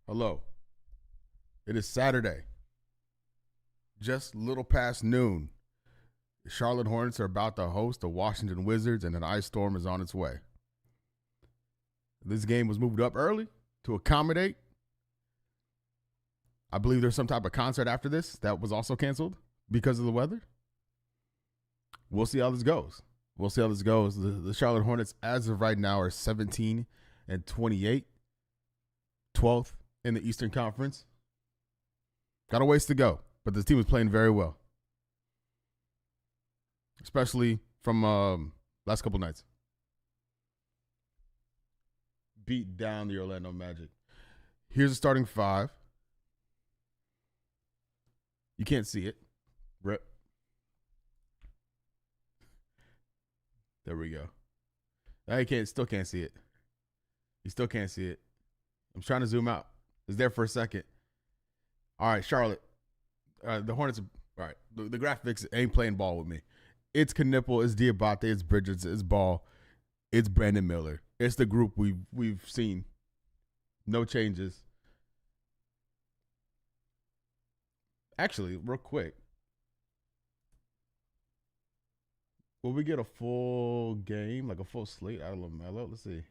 Hello. It is Saturday, just a little past noon. The Charlotte Hornets are about to host the Washington Wizards, and an ice storm is on its way. This game was moved up early to accommodate. I believe there's some type of concert after this that was also canceled because of the weather. We'll see how this goes. The Charlotte Hornets, as of right now, are 17 and 28, 12th in the Eastern Conference. Got a ways to go, but the team is playing very well, especially from last couple nights. Beat down the Orlando Magic. Here's the starting five. You can't see it. Rip. There we go. Now you still can't see it. You still can't see it. I'm trying to zoom out. It's there for a second. All right, Charlotte. The Hornets. All right, the graphics ain't playing ball with me. It's Knipple, it's Diabate, it's Bridges, it's Ball, it's Brandon Miller. It's the group we've seen. No changes. Actually, real quick, will we get a full game, like a full slate out of LaMelo? Let's see.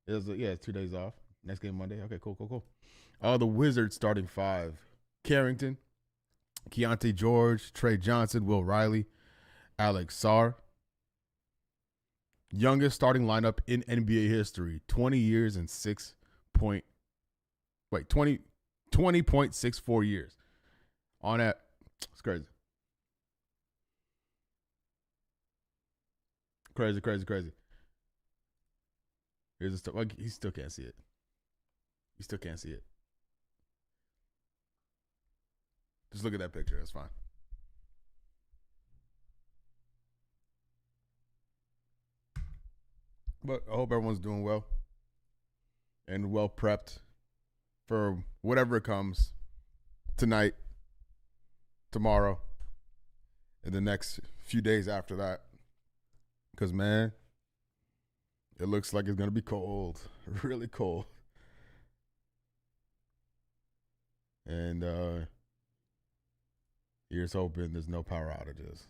It's 2 days off. Next game Monday. Okay, cool. The Wizards starting five: Carrington, Keontae George, Trey Johnson, Will Riley, Alex Sarr. Youngest starting lineup in NBA history. 20 years and 20.64 years. On that, it's crazy. Crazy. Here's the stuff. He still can't see it. Just look at that picture. That's fine. But I hope everyone's doing well and well prepped for whatever comes tonight, tomorrow, and the next few days after that. Because, man, it looks like it's going to be cold, really cold. And here's hoping there's no power outages.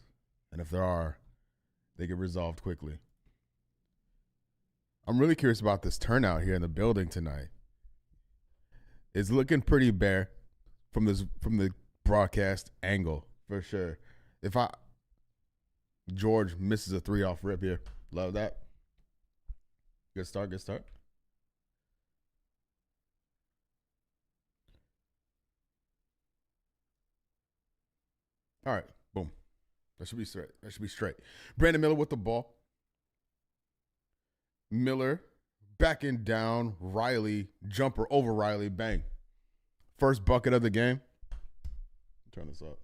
And if there are, they get resolved quickly. I'm really curious about this turnout here in the building tonight. It's looking pretty bare from the broadcast angle, for sure. George misses a 3 off rip here. Love that. Good start. All right, boom. That should be straight. Brandon Miller with the ball. Miller backing down Riley. Jumper over Riley. Bang. First bucket of the game. Turn this up.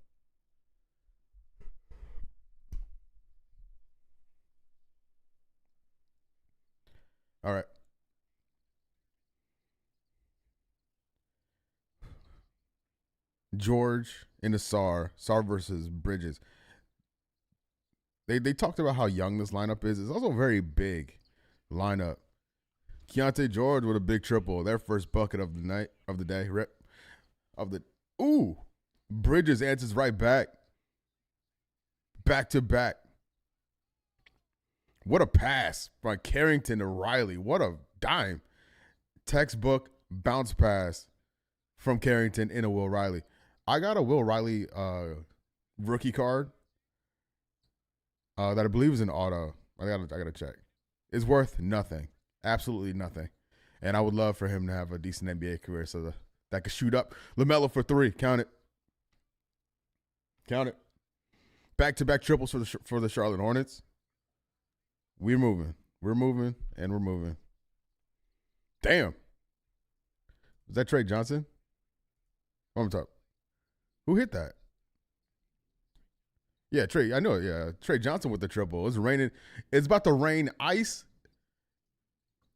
All right. George into Sarr versus Bridges. They talked about how young this lineup is. It's also a very big lineup. Keontae George with a big triple. Their first bucket of the day. Bridges answers right back. Back to back. What a pass by Carrington to Riley. What a dime. Textbook bounce pass from Carrington into Will Riley. I got a Will Riley rookie card that I believe is an auto. I gotta check. It's worth nothing. Absolutely nothing. And I would love for him to have a decent NBA career so that could shoot up. LaMelo for 3. Count it. Back-to-back triples for the Charlotte Hornets. We're moving. Damn. Was that Trey Johnson? On top. Who hit that? Yeah, Trey. I know. Yeah, Trey Johnson with the triple. It's raining. It's about to rain ice.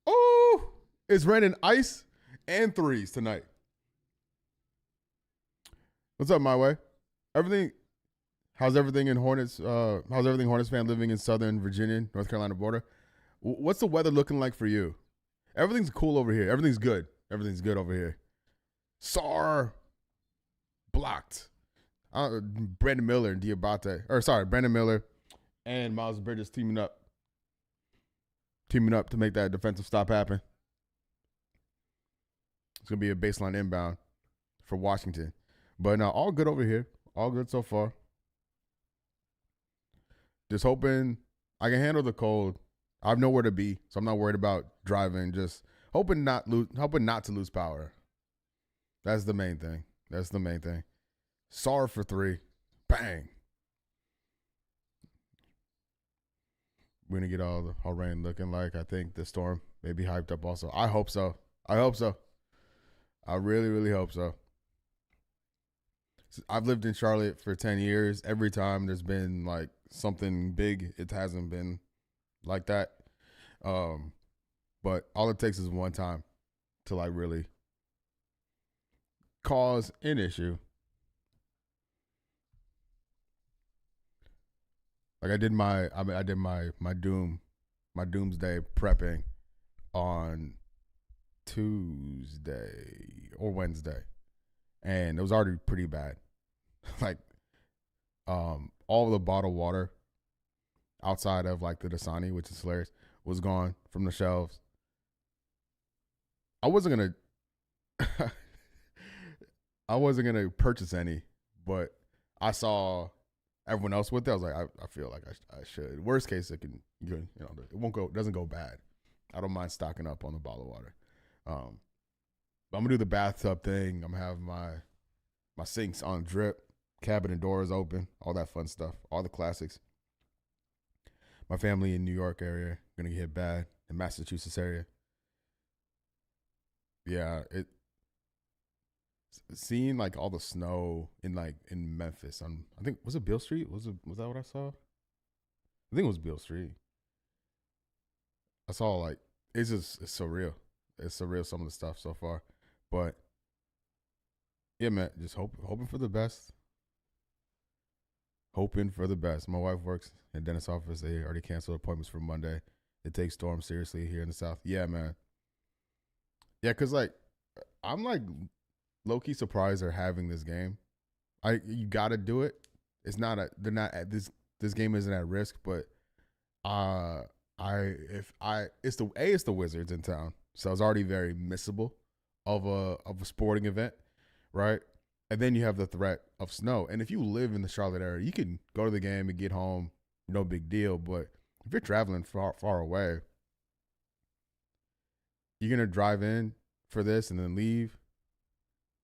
Oh, it's raining ice and threes tonight. What's up, my way? How's everything in Hornets? How's everything Hornets fan living in Southern Virginia, North Carolina border? What's the weather looking like for you? Everything's cool over here. Everything's good over here. Sar blocked. Brandon Miller and Brandon Miller and Miles Bridges teaming up to make that defensive stop happen. It's gonna be a baseline inbound for Washington, but no, all good over here. All good so far. Just hoping I can handle the cold. I have nowhere to be, so I'm not worried about driving. Just hoping not to lose power. That's the main thing. Sar for 3. Bang. We're going to get all rain looking like. I think the storm may be hyped up also. I hope so. I really, really hope so. I've lived in Charlotte for 10 years. Every time there's been like something big, it hasn't been like that. But all it takes is one time to like really cause an issue. Like I did my doomsday prepping on Tuesday or Wednesday, and it was already pretty bad. Like all the bottled water outside of like the Dasani, which is hilarious, was gone from the shelves. I wasn't gonna purchase any, but I saw everyone else with it. I was like, I feel like I should. Worst case, it doesn't go bad. I don't mind stocking up on the bottled water. But I'm gonna do the bathtub thing. I'm gonna have my sinks on drip, cabinet doors open, all that fun stuff, all the classics. My family in New York area gonna get hit bad, in Massachusetts area. Yeah, seeing like all the snow in Memphis. I think was it Beale Street? Was that what I saw? I think it was Beale Street. I saw like it's surreal. It's surreal some of the stuff so far, but yeah, man, just hoping for the best. Hoping for the best. My wife works at dentist's office. They already canceled appointments for Monday. They take storms seriously here in the South. Yeah, man. Yeah, cause like I'm like low-key surprised they're having this game. You gotta do it. It's not this game isn't at risk, but it's the Wizards in town, so it's already very missable of a sporting event, right? And then you have the threat of snow. And if you live in the Charlotte area, you can go to the game and get home, no big deal. But if you're traveling far away, you're gonna drive in for this and then leave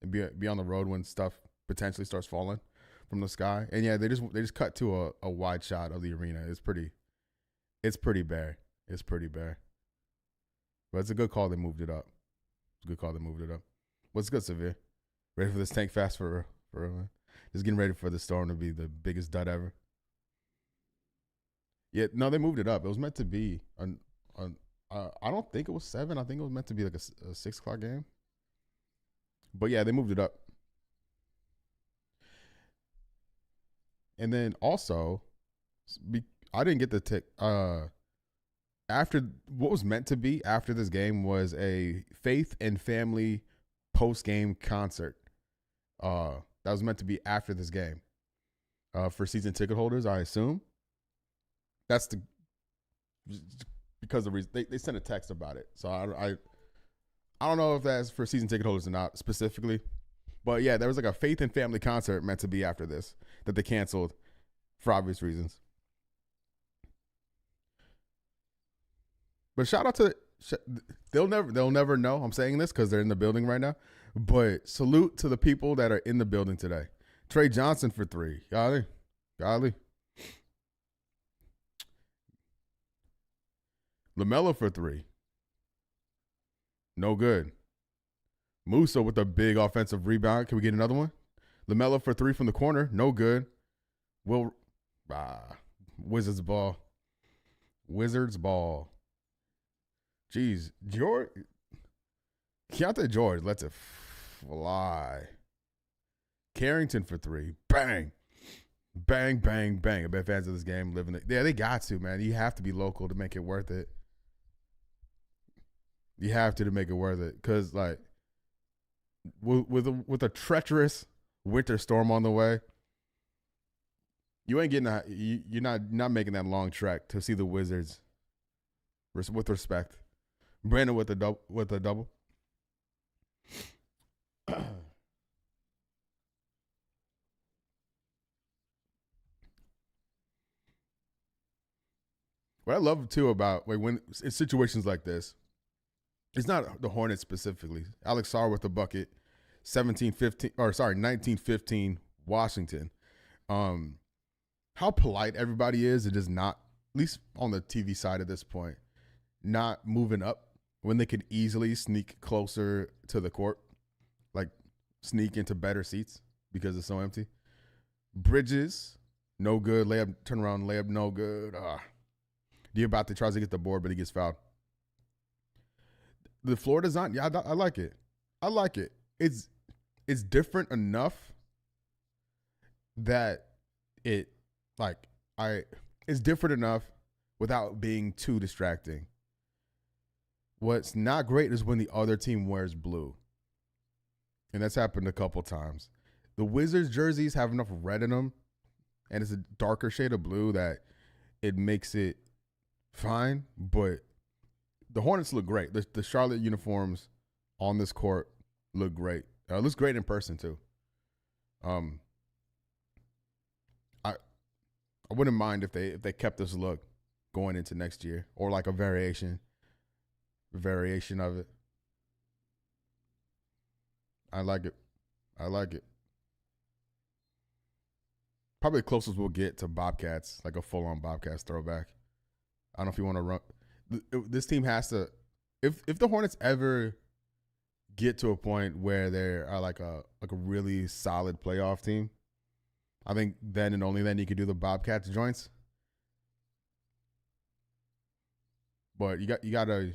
and be on the road when stuff potentially starts falling from the sky. And yeah, they just cut to a wide shot of the arena. It's pretty bare. It's pretty bare. But it's a good call they moved it up. What's good, Severe? Ready for this tank fast for just getting ready for the storm to be the biggest dud ever. Yeah, no, they moved it up. It was meant to be I don't think it was 7. I think it was meant to be like a 6 o'clock game. But yeah, they moved it up. And then also, I didn't get the tick. After what was meant to be after this game was a Faith and Family post-game concert. That was meant to be after this game. For season ticket holders, I assume. That's because the reason they sent a text about it. So I don't know if that's for season ticket holders or not specifically. But yeah, there was like a Faith and Family concert meant to be after this that they canceled for obvious reasons. But shout out to they'll never know I'm saying this because they're in the building right now. But salute to the people that are in the building today. Trey Johnson for 3. Golly. LaMelo for 3. No good. Musa with a big offensive rebound. Can we get another one? LaMelo for 3 from the corner. No good. Wizards ball. Jeez. Keontae George lets it fly. Carrington for 3. Bang. Bang, bang, bang. I bet fans of this game living it. Yeah, they got to, man. You have to be local to make it worth it. You have to make it worth it. Because, like, with a treacherous winter storm on the way, you ain't getting you're not making that long trek to see the Wizards. With respect, Brandon with a double. What I love too about when in situations like this, it's not the Hornets specifically. Alex Sarr with the bucket, 1915 Washington. Um, how polite everybody is. It is not, at least on the TV side at this point, not moving up when they could easily sneak closer to the court, like sneak into better seats because it's so empty. Bridges, no good. Layup, turn around, layup, no good. Diabate tries to get the board, but he gets fouled. The floor design, yeah, I like it. I like it. It's different enough that it's different enough without being too distracting. What's not great is when the other team wears blue. And that's happened a couple times. The Wizards jerseys have enough red in them, and it's a darker shade of blue that it makes it fine, but the Hornets look great. The Charlotte uniforms on this court look great. It looks great in person too. I wouldn't mind if they kept this look going into next year, or like a variation of it. I like it. Probably the closest we'll get to Bobcats, like a full-on Bobcats throwback. I don't know if you want to run. This team has to. If the Hornets ever get to a point where they're like a really solid playoff team, I think then and only then you could do the Bobcats joints. But you gotta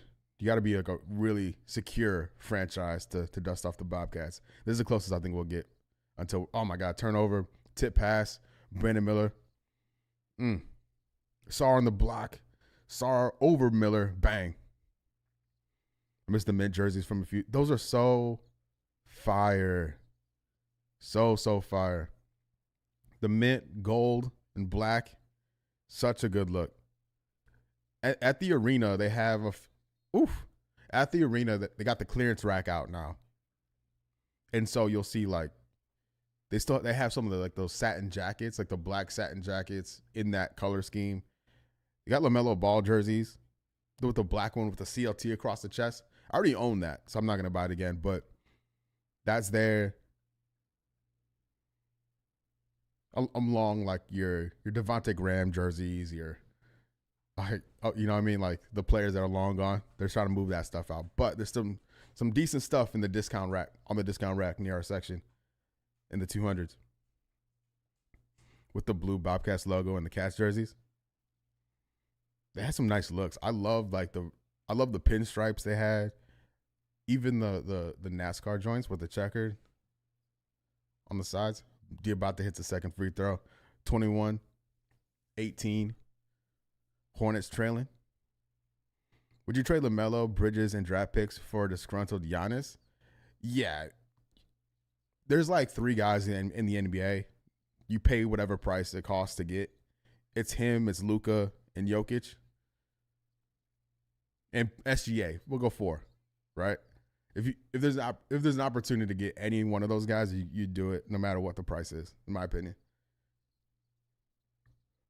be like a really secure franchise to dust off the Bobcats. This is the closest I think we'll get until, oh my God, turnover, tip pass, Brandon Miller. Sarr on the block. Sarr over Miller, bang. I missed the mint jerseys from a few. Those are so fire. So fire. The mint, gold, and black, such a good look. At the arena, they have at the arena, they got the clearance rack out now. And so you'll see like they have some of the like those satin jackets, like the black satin jackets in that color scheme. You got LaMelo Ball jerseys with the black one with the CLT across the chest. I already own that, so I'm not going to buy it again, but that's there. Along like your Devontae Graham jerseys, you know what I mean? Like the players that are long gone, they're trying to move that stuff out. But there's some decent stuff in the discount rack, near our section in the 200s with the blue Bobcats logo and the Cats jerseys. They had some nice looks. I love the pinstripes they had. Even the NASCAR joints with the checkered on the sides. Diabate hits the second free throw. 21-18. Hornets trailing. Would you trade LaMelo, Bridges, and draft picks for a disgruntled Giannis? Yeah. There's like three guys in the NBA. You pay whatever price it costs to get. It's him, it's Luka, and Jokic. And SGA, we'll go 4, right? If there's an opportunity to get any one of those guys, you do it no matter what the price is, in my opinion.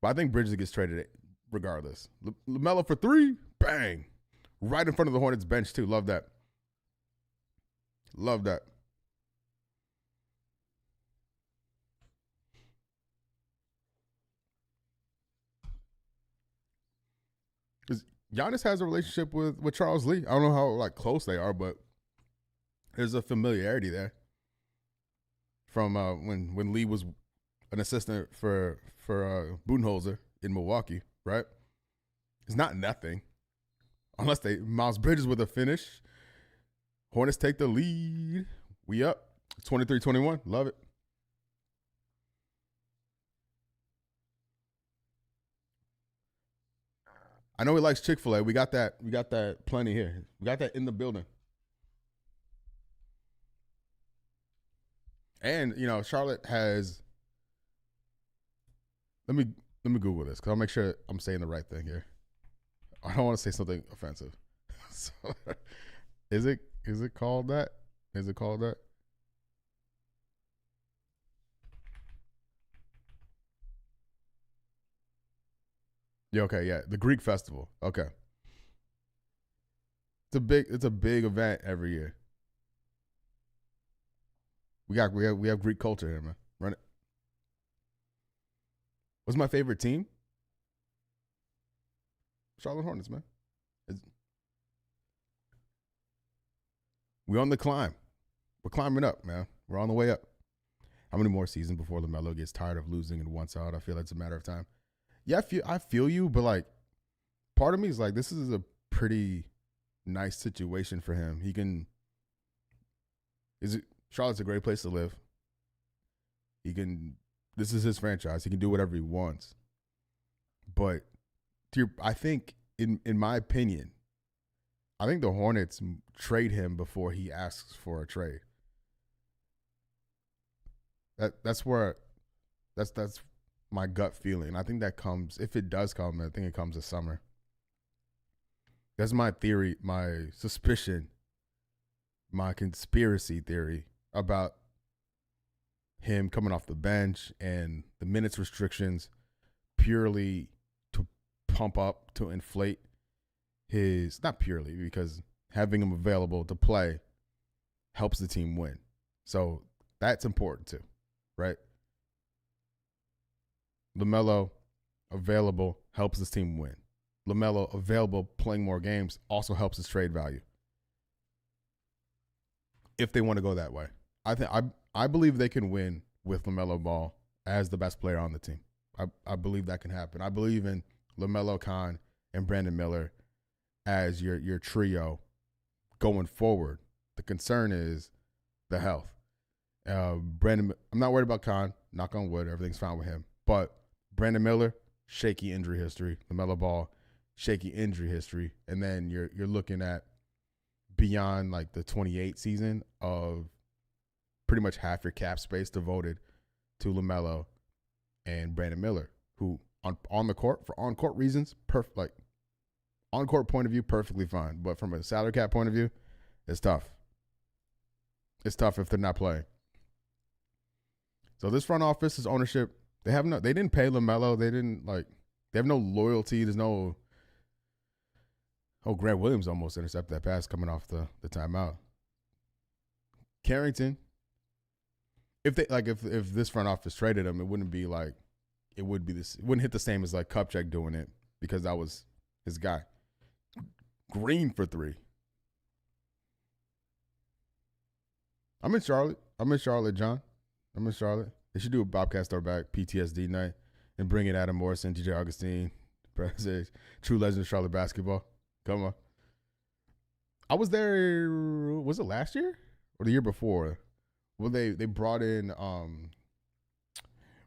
But I think Bridges gets traded regardless. LaMelo for 3, bang, right in front of the Hornets bench too. Love that. Because Giannis has a relationship with Charles Lee. I don't know how like close they are, but there's a familiarity there from when Lee was an assistant for Budenholzer in Milwaukee, right? It's not nothing. Unless Miles Bridges with a finish. Hornets take the lead. We up 23-21. Love it. I know he likes Chick-fil-A. We got that plenty here. We got that in the building. And Charlotte has. Let me let me Google this because I'll make sure I'm saying the right thing here. I don't want to say something offensive. So, is it called that? Is it called that? Yeah. Okay. Yeah. The Greek festival. Okay. It's a big event every year. We have Greek culture here, man. Run it. What's my favorite team? Charlotte Hornets, man. It's, we on the climb. We're climbing up, man. We're on the way up. How many more seasons before LaMelo gets tired of losing and wants out? I feel like it's a matter of time. Yeah, I feel you, but like part of me is like this is a pretty nice situation for him. He can is it Charlotte's a great place to live. He can this is his franchise. He can do whatever he wants. But I think in my opinion, I think the Hornets trade him before he asks for a trade. That's where that's my gut feeling. I think that comes if it does come. I think it comes this summer. That's my theory, my suspicion, my conspiracy theory about him coming off the bench and the minutes restrictions purely to pump up to inflate his not purely because having him available to play helps the team win. So that's important too, right? LaMelo available helps this team win. LaMelo available playing more games also helps his trade value. If they want to go that way, I believe they can win with LaMelo Ball as the best player on the team. I believe that can happen. I believe in LaMelo Khan and Brandon Miller as your trio going forward. The concern is the health. I'm not worried about Khan. Knock on wood, everything's fine with him. But Brandon Miller, shaky injury history. LaMelo Ball, shaky injury history. And then you're looking at beyond like the 28 season of pretty much half your cap space devoted to LaMelo and Brandon Miller, who on the court for on court reasons, like on court point of view, perfectly fine. But from a salary cap point of view, it's tough. It's tough if they're not playing. So this front office, this ownership, they didn't pay LaMelo. They have no loyalty. There's no. Oh, Grant Williams almost intercepted that pass coming off the timeout. Carrington, if this front office traded him, it wouldn't be like it would be this. It wouldn't hit the same as like Kupchak doing it because that was his guy. Green for 3. I'm in Charlotte, John. I'm in Charlotte. They should do a Bobcat Throwback PTSD night and bring in Adam Morrison, DJ Augustine, true legend of Charlotte basketball. Come on. I was there. Was it last year or the year before? Well, they brought in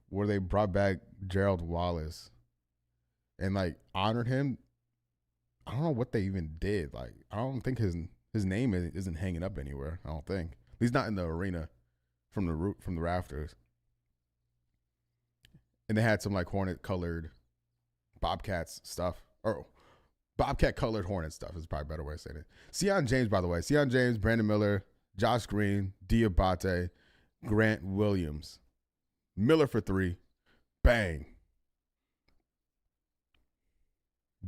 where they brought back Gerald Wallace and like honored him. I don't know what they even did. Like I don't think his name isn't hanging up anywhere. I don't think he's not in the arena from the rafters. And they had some like Hornet colored Bobcats stuff or Bobcat colored Hornet stuff is probably a better way of saying it. Sion James, by the way. Sion James, Brandon Miller, Josh Green, Diabate, Grant Williams. Miller for 3. Bang.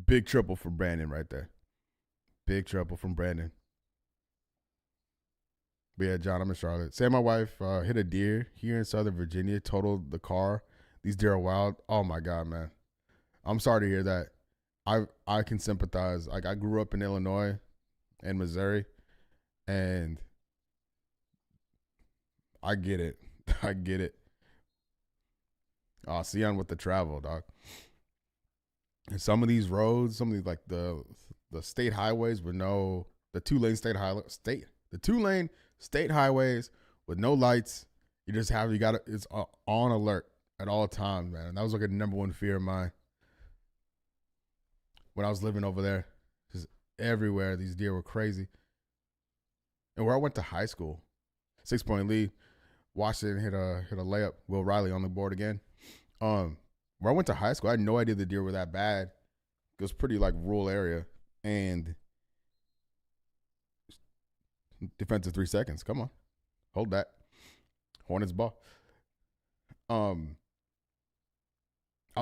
Big triple for Brandon right there. Big triple from Brandon. But yeah, John, I'm in Charlotte. Say my wife hit a deer here in Southern Virginia, totaled the car. These deer are wild. Oh my God, man. I'm sorry to hear that. I can sympathize. Like I grew up in Illinois and Missouri, and I get it. I get it. Sion with the travel, dog. And some of these roads, some of these like the state highways with the 2-lane the 2-lane state highways with no lights. It's on alert at all times, man. And that was like a number one fear of mine. When I was living over there, just everywhere, these deer were crazy. And where I went to high school, 6-point lead, Washington hit a layup. Will Riley on the board again. Where I went to high school, I had no idea the deer were that bad. It was pretty like rural area, and defensive 3 seconds. Come on, hold that. Hornets ball. I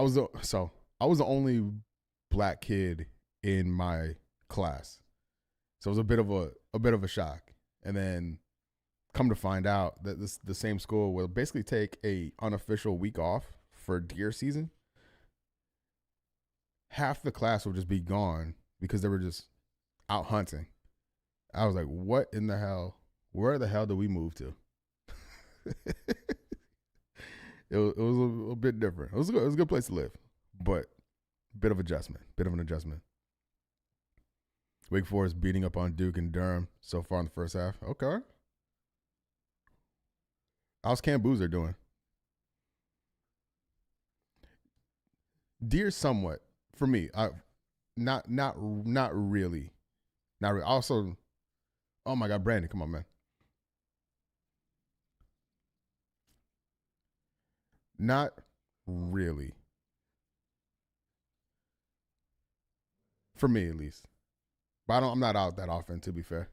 was the only black kid in my class, so it was a bit of a shock. And then come to find out that the same school will basically take a unofficial week off for deer season. Half the class will just be gone because they were just out hunting. I was like, what in the hell? Where the hell did we move to? It was a bit different. It was a good place to live, but bit of an adjustment. Wake Forest beating up on Duke and Durham so far in the first half. Okay. How's Cam Boozer doing? Deer somewhat for me. Not really. Not really. Also, oh my God, Brandon, come on, man. Not really. For me, at least. But I'm not out that often, to be fair.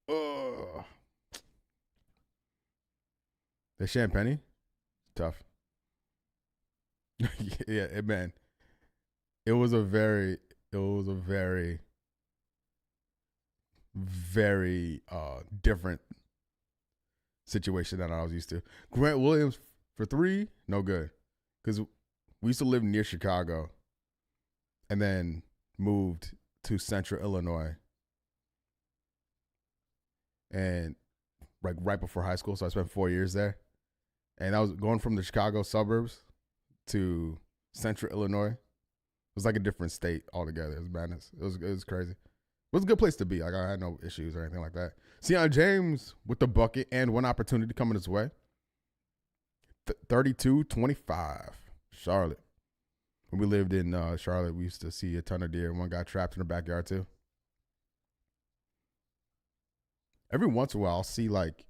Ugh. The Champagne? Tough. Yeah, man. It was a very, very different situation than I was used to. Grant Williams for 3, no good. Because we used to live near Chicago and then moved to Central Illinois. And like right before high school, so I spent 4 years there. And I was going from the Chicago suburbs to Central Illinois. It was like a different state altogether. It was madness. It was crazy. It was a good place to be. Like I had no issues or anything like that. Seion James with the bucket and one opportunity coming his way. 32-25. Charlotte. When we lived in Charlotte, we used to see a ton of deer. One got trapped in the backyard too. Every once in a while, I'll see like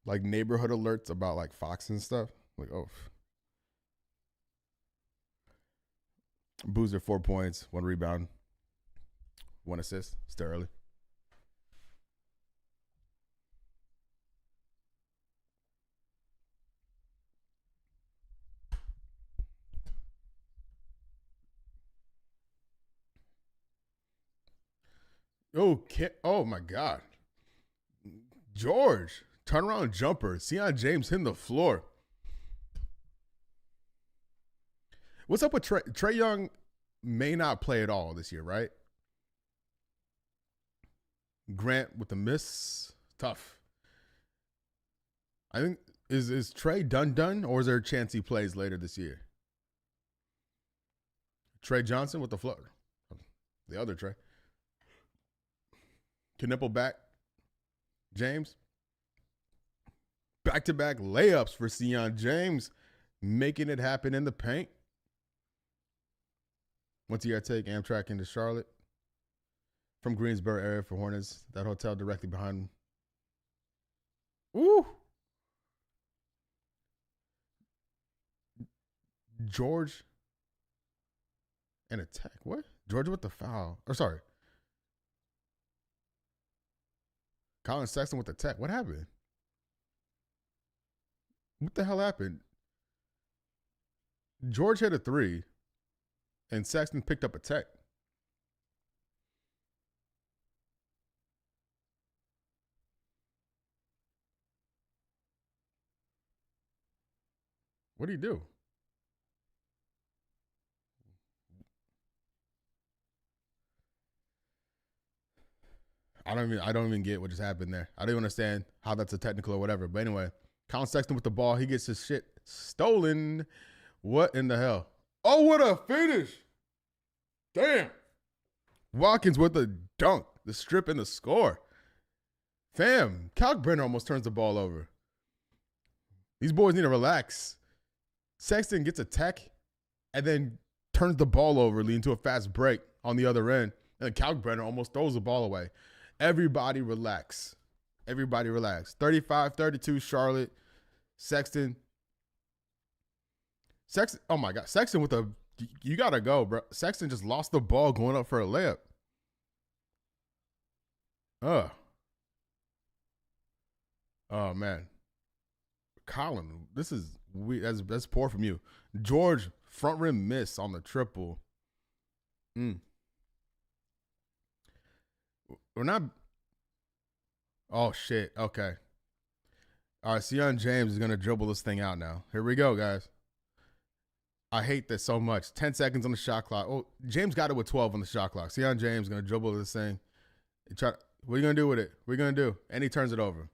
neighborhood alerts about like fox and stuff. Like, oh. Boozer 4 points, 1 rebound, 1 assist. Still early. Oh my God. George, turnaround jumper. Seion James hitting the floor. What's up with Trey? Trae Young may not play at all this year, right? Grant with the miss. Tough. I think, is Trey done, or is there a chance he plays later this year? Trey Johnson with the floater. The other Trey. Knipple back. James. Back-to-back layups for Seion James, making it happen in the paint. Once a year, I take Amtrak into Charlotte from Greensboro area for Hornets. That hotel directly behind. Ooh. George and a tech. What? George with the foul. Or sorry. Colin Sexton with the tech. What happened? What the hell happened? George hit a 3, and Sexton picked up a tech. What do you do? I don't even get what just happened there. I don't even understand how that's a technical or whatever. But anyway, Colin Sexton with the ball. He gets his shit stolen. What in the hell? Oh, what a finish. Damn. Watkins with the dunk, the strip, and the score. Fam, Kalkbrenner almost turns the ball over. These boys need to relax. Sexton gets a tech and then turns the ball over, leading to a fast break on the other end. And then Kalkbrenner almost throws the ball away. Everybody relax. Everybody relax. 35-32 Charlotte. Sexton. Oh my God. Sexton with you got to go, bro. Sexton just lost the ball going up for a layup. Oh, man. Colin, this is weird. That's poor from you. George, front rim miss on the triple. We're not. Oh, shit. Okay. All right, Sion James is going to dribble this thing out now. Here we go, guys. I hate this so much. 10 seconds on the shot clock. Oh, James got it with 12 on the shot clock. Sion James is going to dribble this thing. What are you going to do with it? What are you going to do? And he turns it over.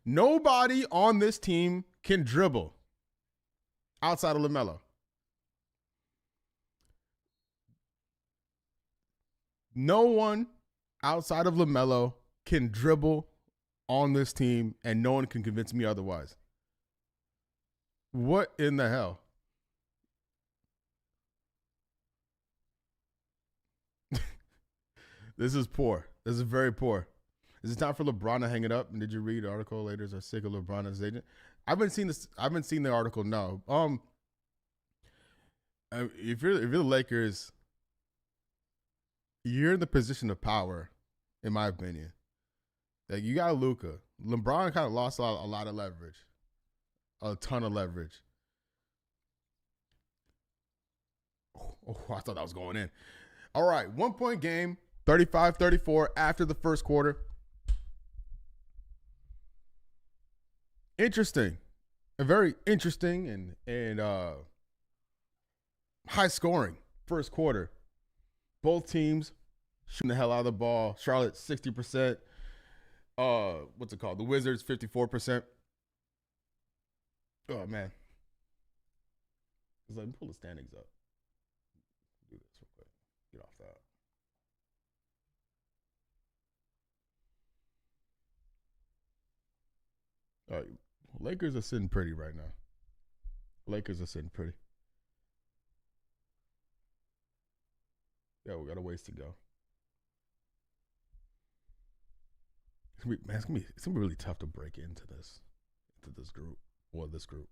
Nobody on this team can dribble outside of LaMelo. No one outside of LaMelo can dribble on this team, and no one can convince me otherwise. What in the hell? This is poor. This is very poor. Is it time for LeBron to hang it up? And did you read the article? Lakers are sick of LeBron as agent. I haven't seen this. I haven't seen the article. No. If you're the Lakers, you're in the position of power, in my opinion. Like, you got Luka. LeBron kind of lost a lot of leverage, a ton of leverage. Oh, I thought that was going in. All right, 1 point game, 35-34 after the first quarter. Interesting, a very interesting and high scoring first quarter. Both teams shooting the hell out of the ball. Charlotte 60%. What's it called? The Wizards 54%. Oh man, let me pull the standings up. Do this real quick. Get off that. All right, Lakers are sitting pretty right now. Lakers are sitting pretty. Yeah, we got a ways to go. It's gonna be really tough to break into this group or this group.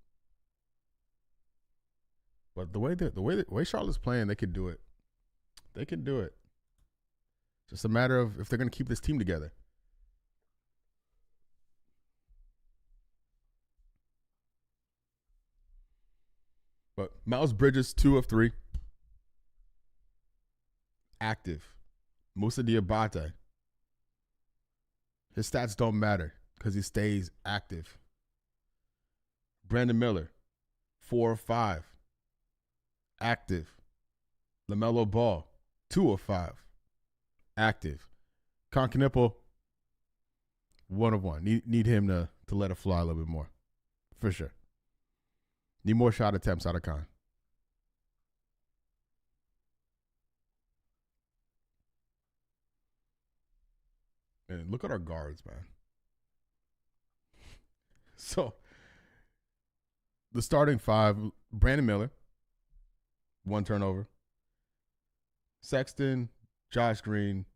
But the way Charlotte's playing, they can do it. They can do it. Just a matter of if they're gonna keep this team together. But Miles Bridges, 2 of 3. Active. Moussa Diabate. His stats don't matter because he stays active. Brandon Miller, 4 of 5. Active. LaMelo Ball, 2 of 5. Active. Concanipple, 1 of 1. Need him to let it fly a little bit more. For sure. Need more shot attempts out of Con. And look at our guards, man. So, the starting 5, Brandon Miller, 1 turnover. Sexton, Josh Green,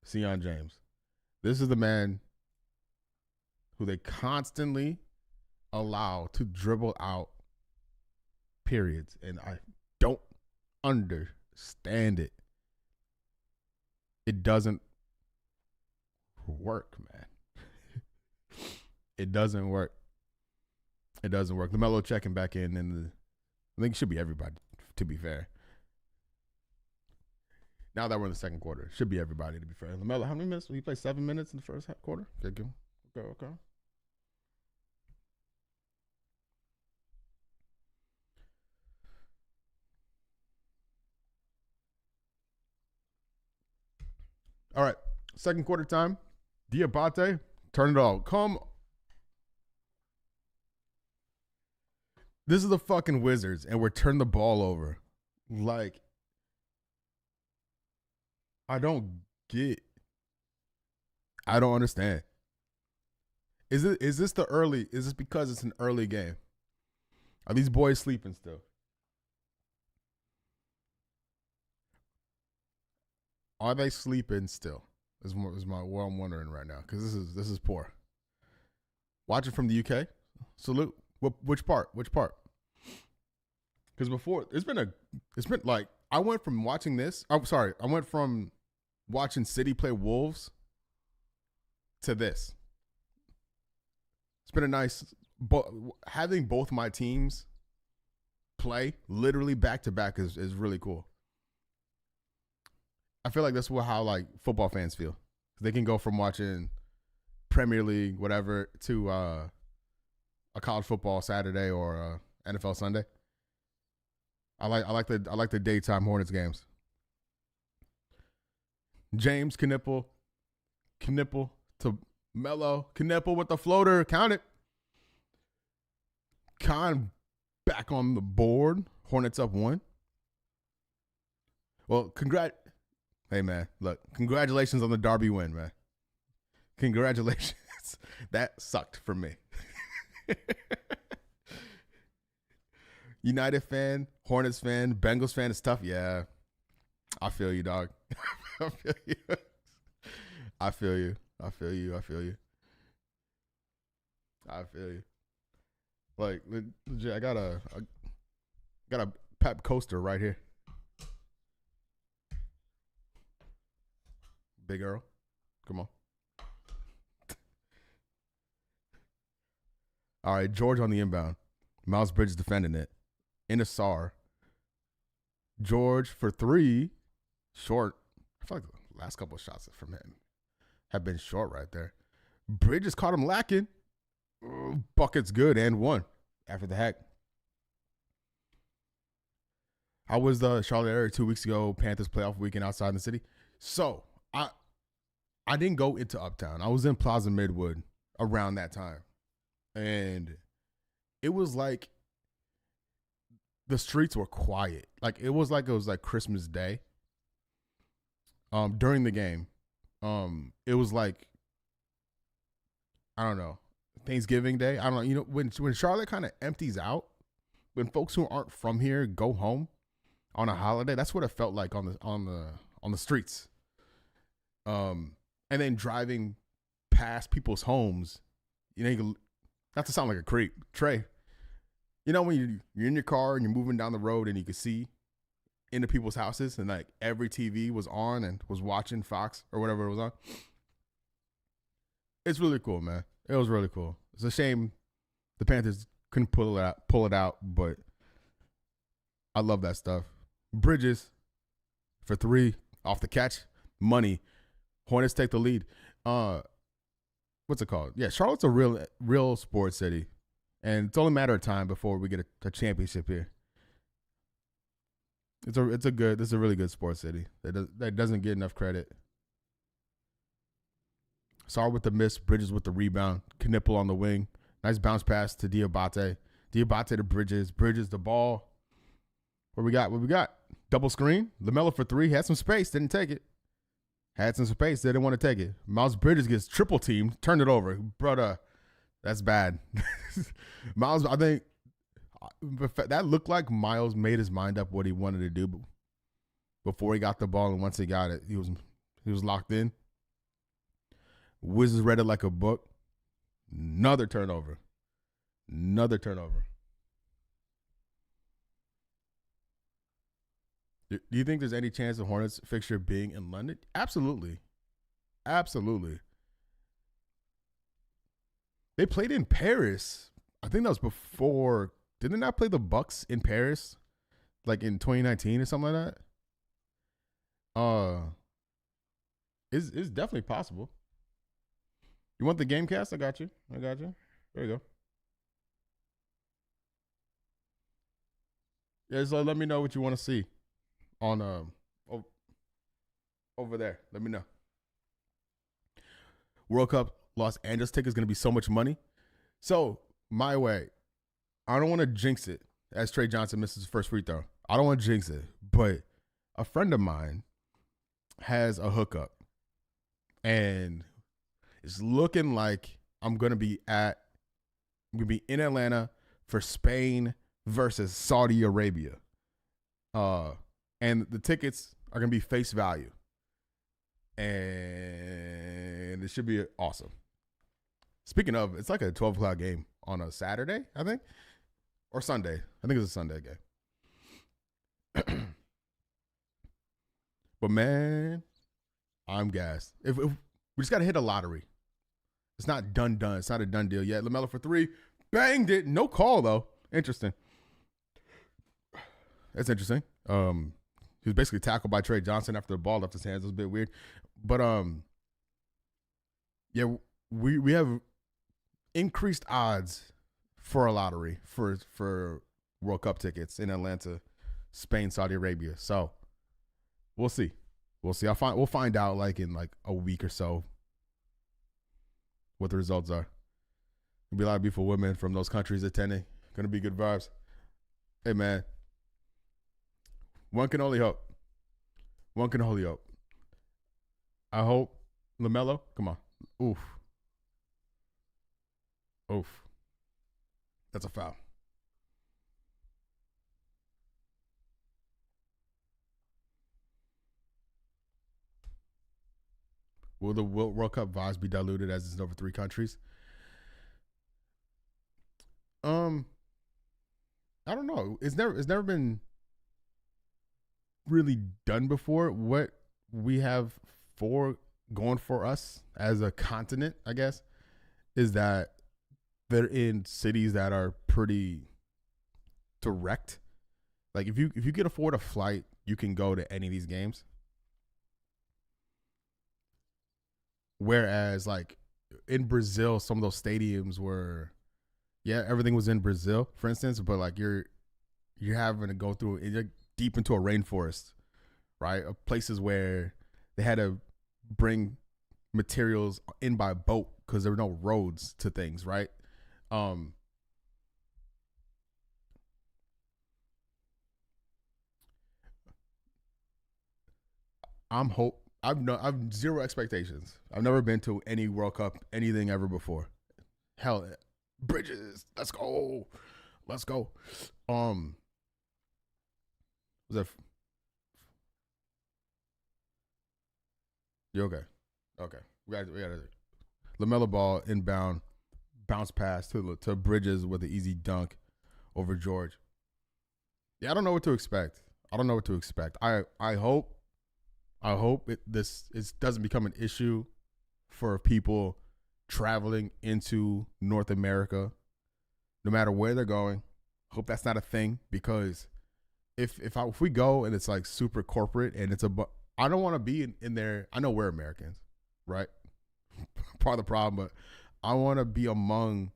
Sion James. This is the man who they constantly allow to dribble out periods. And I don't understand it. It doesn't work, man. It doesn't work. It doesn't work. LaMelo checking back in, and I think it should be everybody, to be fair. Now that we're in the second quarter, it should be everybody, to be fair. LaMelo, how many minutes? He played 7 minutes in the first quarter? Okay. All right, second quarter time. Diabate, turn it all. Come. This is the fucking Wizards, and we're turning the ball over. Like, I don't understand. Is this the early? Is this because it's an early game? Are these boys sleeping still? Are they sleeping still? is my what I'm wondering right now, because this is poor. Watching from the UK, salute. Which part? Which part? Because before it's been like I went from watching this. I'm sorry, I went from watching City play Wolves to this. It's been a nice, but having both my teams play literally back to back is really cool. I feel like that's how like football fans feel. They can go from watching Premier League, whatever, to a college football Saturday or NFL Sunday. I like the daytime Hornets games. James Knipple to Melo, Knipple with the floater, count it. Khan back on the board. Hornets up 1. Well, hey man, look, congratulations on the Derby win, man. Congratulations. That sucked for me. United fan, Hornets fan, Bengals fan is tough. Yeah. I feel you, dog. I feel you. I feel you. I feel you. I feel you. I feel you. Like legit, I got a Pep coaster right here. Big Earl. Come on. All right, George on the inbound. Miles Bridges defending it. In a SAR. George for 3. Short. I feel like the last couple of shots from him have been short right there. Bridges caught him lacking. Bucket's good and 1 after the hack. How was the Charlotte area 2 weeks ago? Panthers playoff weekend outside the city. So I didn't go into Uptown. I was in Plaza Midwood around that time. And it was like the streets were quiet. Like it was like Christmas Day. During the game. It was like, I don't know, Thanksgiving Day. I don't know. You know, when Charlotte kind of empties out, when folks who aren't from here go home on a holiday, that's what it felt like on the streets. And then driving past people's homes, you know, you can, not to sound like a creep, Trey. You know when you're in your car and you're moving down the road and you can see into people's houses and like every TV was on and was watching Fox or whatever it was on. It's really cool, man. It was really cool. It's a shame the Panthers couldn't pull it out, but I love that stuff. Bridges for 3 off the catch. Money. Hornets take the lead. What's it called? Yeah, Charlotte's a real sports city. And it's only a matter of time before we get a championship here. This is a really good sports city that doesn't get enough credit. Sar with the miss, Bridges with the rebound, Knipple on the wing. Nice bounce pass to Diabate. Diabate to Bridges. Bridges the ball. What we got? Double screen. LaMelo for 3. Had some space. Didn't take it. Had some space. Didn't want to take it. Miles Bridges gets triple teamed. Turned it over. Brother, that's bad. Miles, I think that looked like Miles made his mind up what he wanted to do before he got the ball, and once he got it, he was locked in. Wizards read it like a book. Another turnover. Do you think there's any chance of Hornets fixture being in London? Absolutely. They played in Paris. I think that was before. Did they not play the Bucks in Paris, like in 2019 or something like that? It's definitely possible. You want the game cast? I got you. There you go. Yeah, so let me know what you want to see on over there. Let me know. World Cup Los Angeles ticket is going to be so much money. So, my way, I don't want to jinx it as Trey Johnson misses his first free throw. I don't want to jinx it, but a friend of mine has a hookup, and it's looking like I'm going to be in Atlanta for Spain versus Saudi Arabia. And the tickets are going to be face value. and it should be awesome. Speaking of, it's like a 12 o'clock game on a Saturday, I think, or Sunday. I think it's a Sunday game. But man, I'm gassed. If we just got to hit a lottery. It's not done. It's not a done deal yet. LaMelo for three. Banged it. No call, though. Interesting. That's interesting. He was basically tackled by Trey Johnson after the ball left his hands. It was a bit weird. But, yeah, we have increased odds for a lottery for World Cup tickets in Atlanta, Spain, Saudi Arabia. So we'll see. We'll find out like in like a week or so what the results are. There'll be a lot of beautiful women from those countries attending. Gonna be good vibes. Hey man. One can only hope. One can only hope. I hope LaMelo. Come on. Oof. That's a foul. Will the World Cup vibes be diluted as it's over 3 countries? I don't know. It's never been really done before. What we have going for us as a continent, I guess, is that they're in cities that are pretty direct. Like if you can afford a flight, you can go to any of these games. Whereas like in Brazil, some of those stadiums were, everything was in Brazil, for instance, but like you're having to go through, you're deep into a rainforest, right? Places where they had to bring materials in by boat because there were no roads to things, right? I've zero expectations. I've never been to any World Cup, anything ever before. Hell, Bridges, let's go. Was that? You okay? Okay, we got LaMelo Ball inbound, bounce pass to Bridges with an easy dunk over George. Yeah, I don't know what to expect. I hope this doesn't become an issue for people traveling into North America, no matter where they're going. Hope that's not a thing, because if we go and it's like super corporate and I don't want to be in there. I know we're Americans, right? Part of the problem, but I want to be among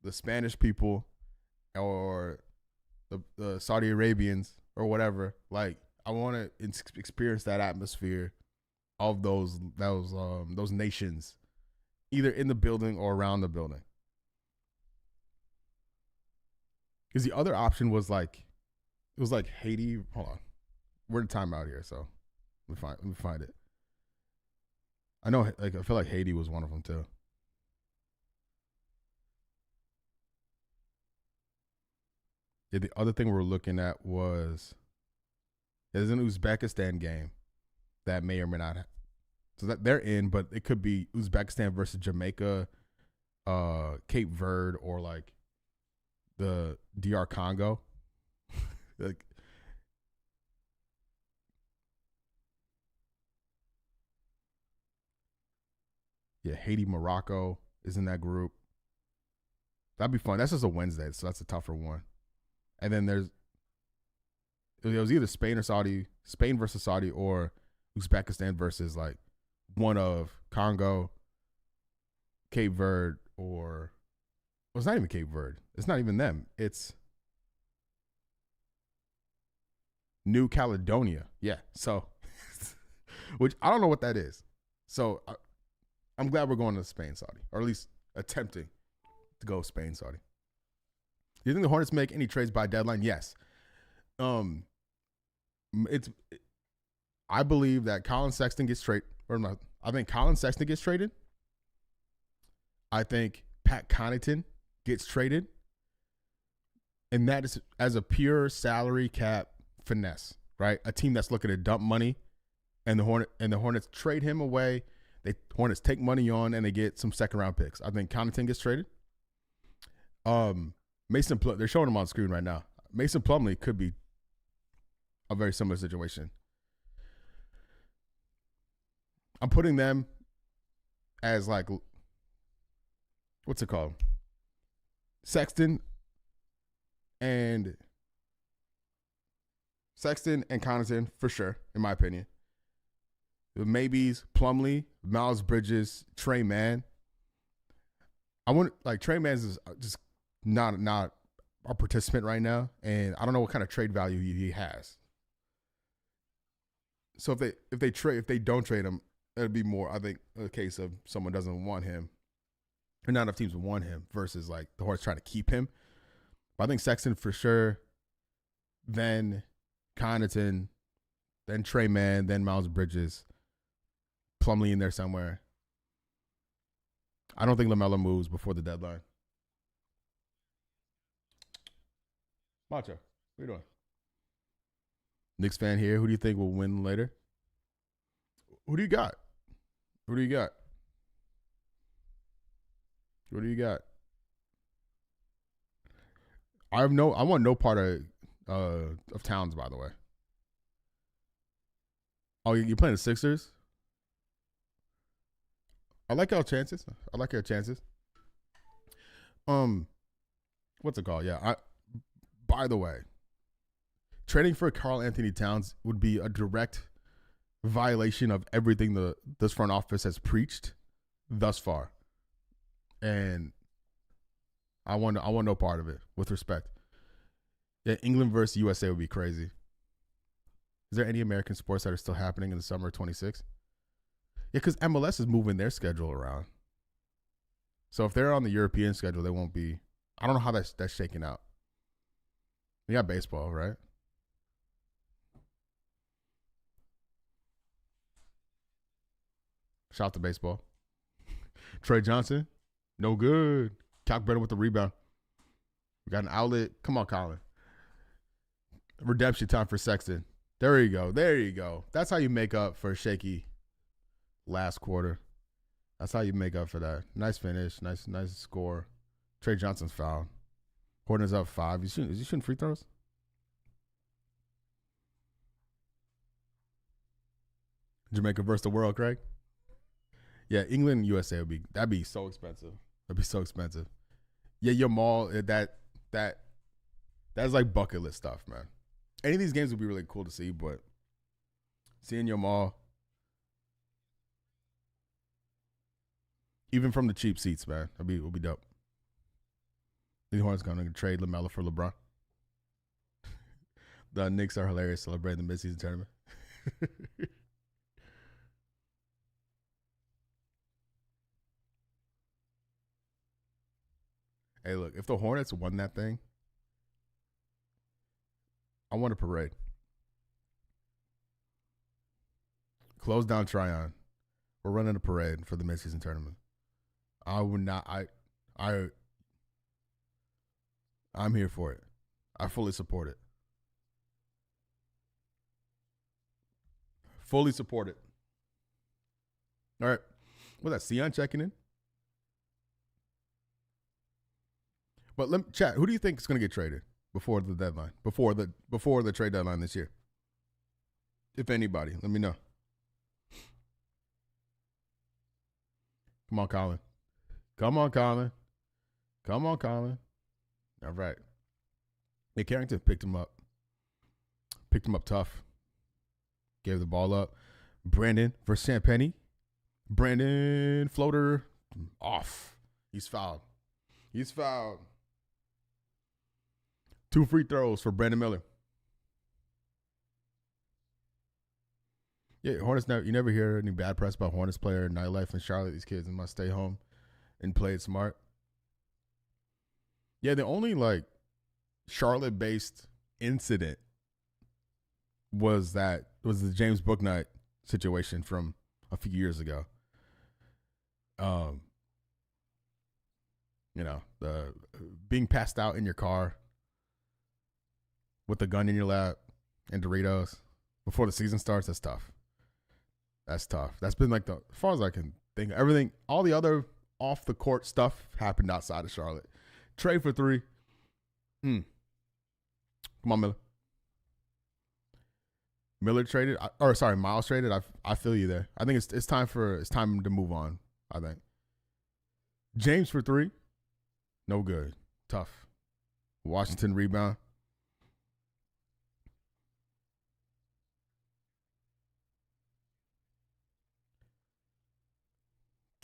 the Spanish people or the Saudi Arabians or whatever. Like, I want to experience that atmosphere of those nations, either in the building or around the building. Because the other option was like, it was like Haiti. Hold on, we're in timeout here, so let me find it. I know, like, I feel like Haiti was one of them too. Yeah, the other thing we're looking at was there's an Uzbekistan game that may or may not. So that they're in, but it could be Uzbekistan versus Jamaica, Cape Verde, or like the DR Congo. Like, yeah, Haiti, Morocco is in that group. That'd be fun. That's just a Wednesday, so that's a tougher one. And then it was either Spain versus Saudi, or Uzbekistan versus like one of Congo, Cape Verde, or well, it's not even Cape Verde. It's not even them. It's New Caledonia. Yeah. So, which I don't know what that is. So I'm glad we're going to Spain, Saudi, or at least attempting to go Spain, Saudi. Do you think the Hornets make any trades by deadline? Yes. I believe that Colin Sexton gets traded. Or not. I think Colin Sexton gets traded. I think Pat Connaughton gets traded. And that is as a pure salary cap finesse, right? A team that's looking to dump money and the Hornets trade him away. Hornets take money on and they get some second round picks. I think Connaughton gets traded. They're showing him on screen right now. Mason Plumlee could be a very similar situation. I'm putting them as like, what's it called? Sexton and Connaughton for sure, in my opinion. The maybes, Plumlee, Miles Bridges, Trey Mann. Trey Mann is just not a participant right now, and I don't know what kind of trade value he has. So if they don't trade him, it'll be more, I think, a case of someone doesn't want him, or not enough teams want him, versus like the Hornets trying to keep him. But I think Sexton for sure, then Connaughton, then Trey Mann, then Miles Bridges, Plumlee in there somewhere. I don't think LaMelo moves before the deadline. Macho, what are you doing? Knicks fan here. Who do you think will win later? Who do you got? Who do you got? What do you got? I want no part of Towns, by the way. Oh, you're playing the Sixers? I like your chances. What's it called? Yeah. By the way, trading for Karl Anthony Towns would be a direct violation of everything this front office has preached thus far, and I want no part of it. With respect, yeah, England versus USA would be crazy. Is there any American sports that are still happening in the summer of 26? Yeah, because MLS is moving their schedule around. So if they're on the European schedule, they won't be. I don't know how that's shaking out. We got baseball, right? Shout out to baseball. Trey Johnson, no good. Calc better with the rebound. We got an outlet. Come on, Colin. Redemption time for Sexton. There you go. That's how you make up for a shaky last quarter. That's how you make up for that. Nice finish. Nice score. Trey Johnson's fouled. Hornets up 5. Is he shooting free throws? Jamaica versus the world, Craig? Yeah, England, USA that'd be so expensive. Yeah, your mall, that's like bucket list stuff, man. Any of these games would be really cool to see, but seeing your mall, even from the cheap seats, man, it'll be dope. The Hornets going to trade LaMelo for LeBron. The Knicks are hilarious celebrating the midseason tournament. Hey, look, if the Hornets won that thing, I want a parade. Close down Tryon. We're running a parade for the midseason tournament. I would not. I'm here for it. I fully support it. Fully support it. All right. What's that? Sion checking in? But chat. Who do you think is going to get traded before the deadline? Before the trade deadline this year? If anybody, let me know. Come on, Colin. All right. Yeah, Carrington picked him up tough. Gave the ball up. Brandon versus Champagny. Brandon floater off. He's fouled. 2 free throws for Brandon Miller. Yeah, Hornets. You never hear any bad press about Hornets player nightlife in Charlotte. These kids must stay home and play it smart. Yeah, the only Charlotte-based incident was the James Bouknight situation from a few years ago. The being passed out in your car with a gun in your lap and Doritos before the season starts, that's tough. That's tough. That's been like as far as I can think. Everything, all the other off the court stuff happened outside of Charlotte. Trade for 3. Come on, Miller. Miles traded. I feel you there. I think it's time to move on. I think James for 3, no good. Tough. Washington rebound.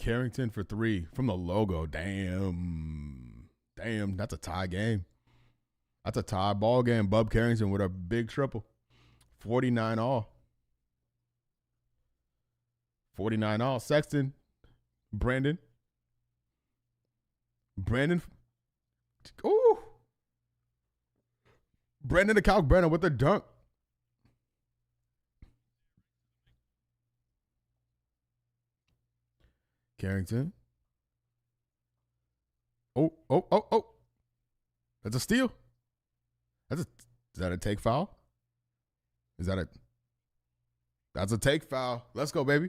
Carrington for 3 from the logo. Damn, that's a tie game. That's a tie ball game. Bub Carrington with a big triple. 49 all. 49 all. Sexton. Brandon. Ooh. Brandon the Calc Brennan with the dunk. Carrington. Oh. That's a steal. Is that a take foul? That's a take foul. Let's go, baby.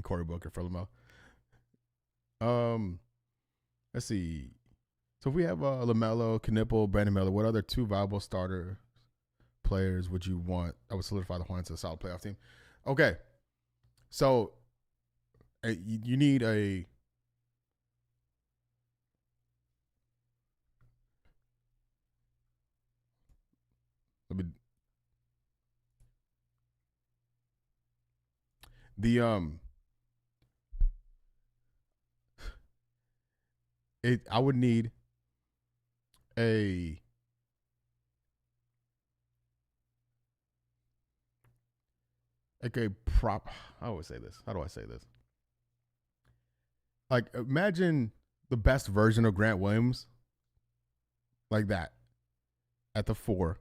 Corey Booker for Lamelo. Let's see. So if we have Lamelo, Knipple, Brandon Miller, what other 2 viable starter players would you want that would solidify the Hornets as a solid playoff team? Okay. So you need a I would need a prop. I always say this. How do I say this? Like, imagine the best version of Grant Williams, like that, at the 4,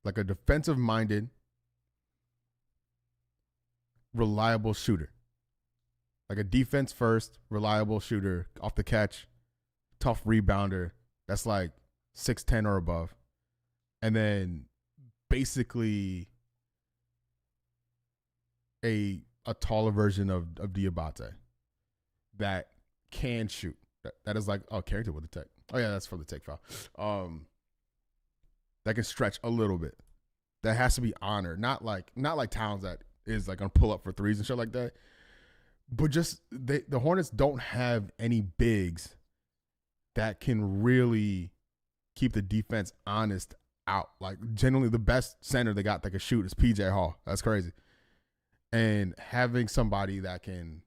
like a defensive-minded, reliable shooter, like a defense-first, reliable shooter off the catch, tough rebounder. That's like 6'10" or above, and then basically a taller version of Diabate that can shoot. That is like, Carrington with the tech. Oh yeah, that's for the take foul. That can stretch a little bit. That has to be honored. Not like Towns that is like gonna pull up for 3s and shit like that. But just the Hornets don't have any bigs that can really keep the defense honest out. Like, generally the best center they got that can shoot is PJ Hall. That's crazy. And having somebody that can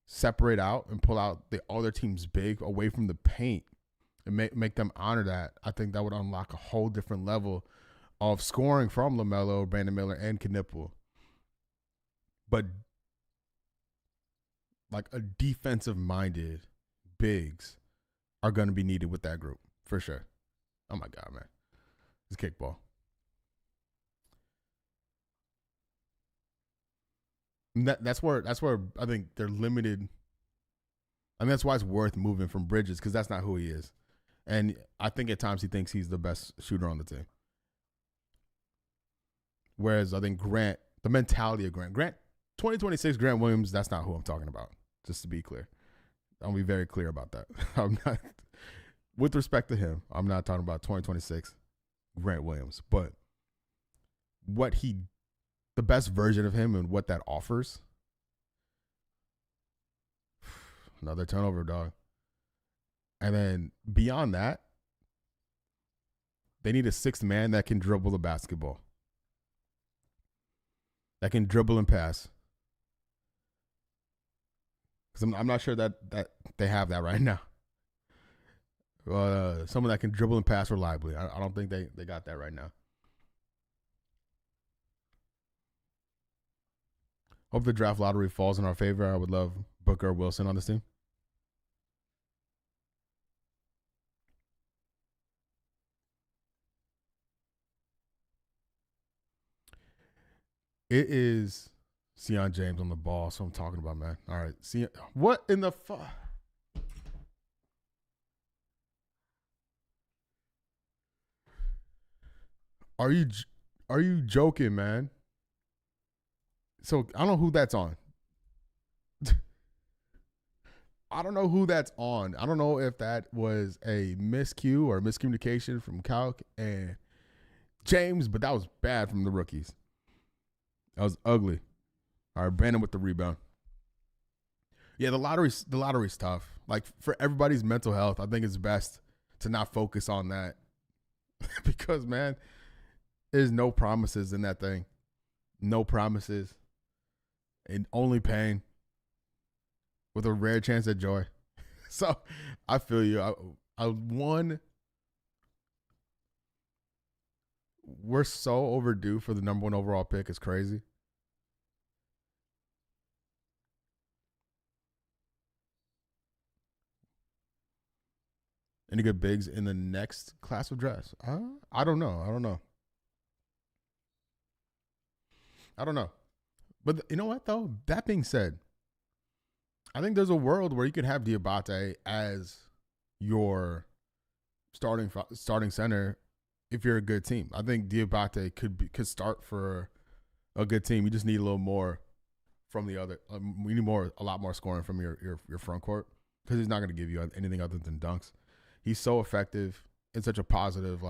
separate out and pull out the other team's big away from the paint and make them honor that, I think that would unlock a whole different level of scoring from LaMelo, Brandon Miller, and Knipple. But like a defensive-minded bigs are going to be needed with that group for sure. Oh my God, man, it's kickball. And that's where I think they're limited. I mean, that's why it's worth moving from Bridges, because that's not who he is. And I think at times he thinks he's the best shooter on the team. Whereas I think Grant, the mentality of Grant 2026 Grant Williams, that's not who I'm talking about, just to be clear. I'll be very clear about that. I'm not, with respect to him, I'm not talking about 2026 Grant Williams. But the best version of him and what that offers. Another turnover, dog. And then beyond that, they need a 6th man that can dribble the basketball, that can dribble and pass. Because I'm not sure that they have that right now. Someone that can dribble and pass reliably. I don't think they got that right now. Hope the draft lottery falls in our favor. I would love Booker or Wilson on this team. It is Sion James on the ball, so I'm talking about, man. All right. What in the fuck? Are Are you joking, man? So I don't know who that's on. I don't know who that's on. I don't know if that was a miscue or miscommunication from Calc and James, but that was bad from the rookies. That was ugly. All right, Brandon with the rebound. Yeah, the lottery's tough. Like for everybody's mental health, I think it's best to not focus on that because man, there's no promises in that thing. No promises. And only pain with a rare chance at joy. So I feel you. We're so overdue for the number 1 overall pick. It's crazy. Any good bigs in the next class of drafts? I don't know. But you know what, though? That being said, I think there's a world where you could have Diabate as your starting center if you're a good team. I think Diabate could start for a good team. You just need a little more from the other. We need a lot more scoring from your front court because he's not going to give you anything other than dunks. He's so effective and such a positive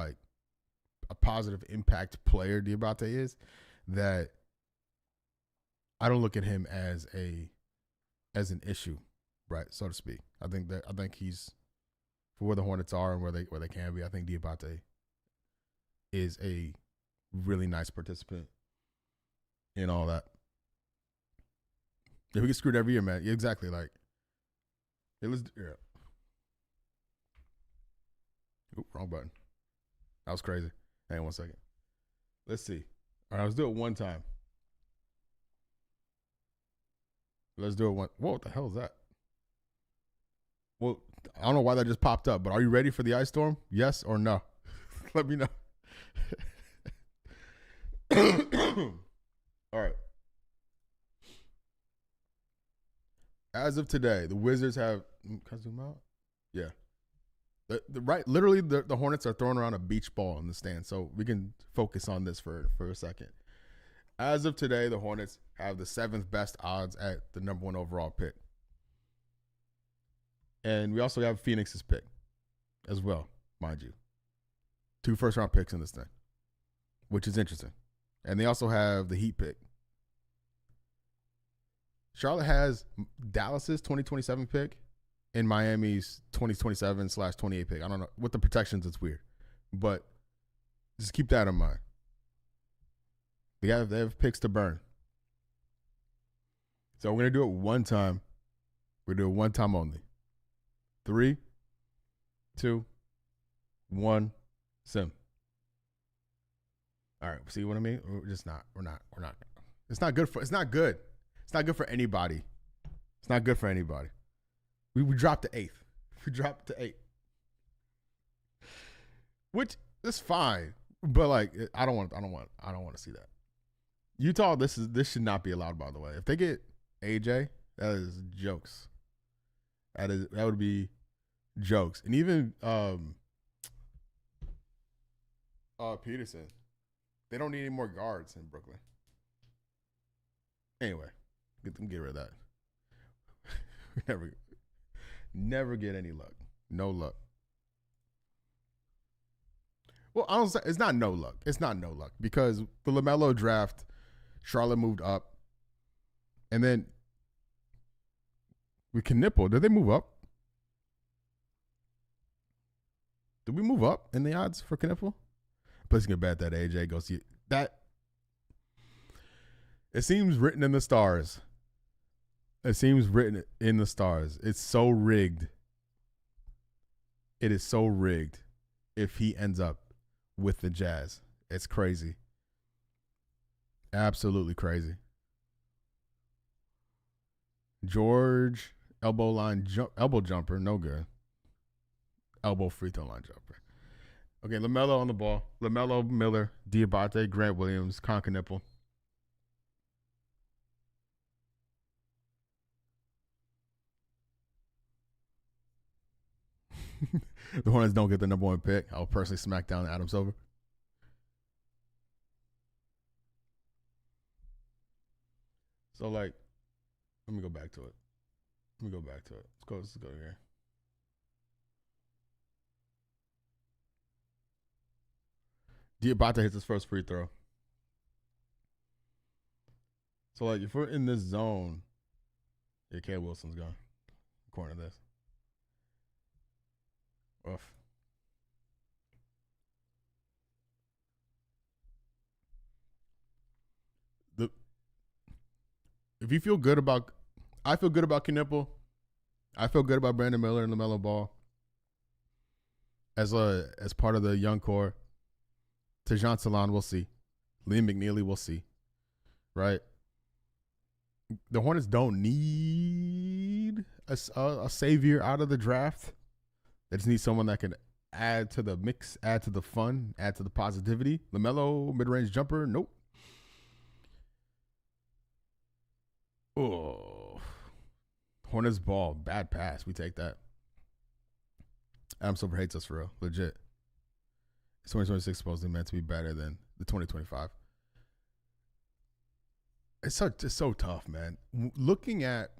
impact player. Diabate is that I don't look at him as an issue, right, so to speak. I think he's for where the Hornets are and where they can be. I think Diabate is a really nice participant in all that. Yeah, we get screwed every year, man. Yeah, exactly. Like, hey, Oop, wrong button. That was crazy. Hang on 1 second. Let's see. All right, let's do it one time. Let's do it one. Whoa, what the hell is that? Well, I don't know why that just popped up, but are you ready for the ice storm? Yes or no? Let me know. All right. As of today, the Wizards have. Can I zoom out? Yeah. Literally, the Hornets are throwing around a beach ball in the stand, so we can focus on this for a second. As of today, the Hornets have the 7th best odds at the number 1 overall pick. And we also have Phoenix's pick as well, mind you. 2 first-round picks in this thing, which is interesting. And they also have the Heat pick. Charlotte has Dallas's 2027 pick and Miami's 2027/28 pick. I don't know. With the protections, it's weird. But just keep that in mind. They have picks to burn. So we're going to do it one time. We're going to do it one time only. 3, 2, 1, sim. All right. See what I mean? We're not. It's not good. It's not good for anybody. It's not good for anybody. We dropped to 8th. We dropped to 8th. Which is fine. But like I don't want to see that. Utah, this should not be allowed, by the way. If they get AJ, that is jokes. That would be jokes. And even Peterson. They don't need any more guards in Brooklyn. Anyway, get rid of that. Never get any luck. No luck. Well, I don't say it's not no luck. It's not no luck because the LaMelo draft, Charlotte moved up, and then with Knipple, did they move up? Did we move up in the odds for Knipple? Placing a bet that AJ goes see that. It seems written in the stars. It's so rigged. It is so rigged if he ends up with the Jazz. It's crazy. Absolutely crazy. George, elbow jumper, no good. Elbow free throw line jumper. Okay, LaMelo on the ball. LaMelo, Miller, Diabate, Grant Williams, Conker Nipple. The Hornets don't get the number 1 pick. I'll personally smack down Adam Silver. So like, let me go back to it. Let's go here. Diabate hits his first free throw. So like, if we're in this zone, yeah, Caleb Wilson's gone. According to this. Oof. If you feel good about, I feel good about Knipple. I feel good about Brandon Miller and LaMelo Ball as part of the young core. Tejan Salon, we'll see. Liam McNeely, we'll see. Right? The Hornets don't need a savior out of the draft. They just need someone that can add to the mix, add to the fun, add to the positivity. LaMelo, mid-range jumper, nope. Oh, Hornets ball, bad pass. We take that. Adam Silver hates us for real, legit. 2026 supposedly meant to be better than the 2025. It's so tough, man. Looking at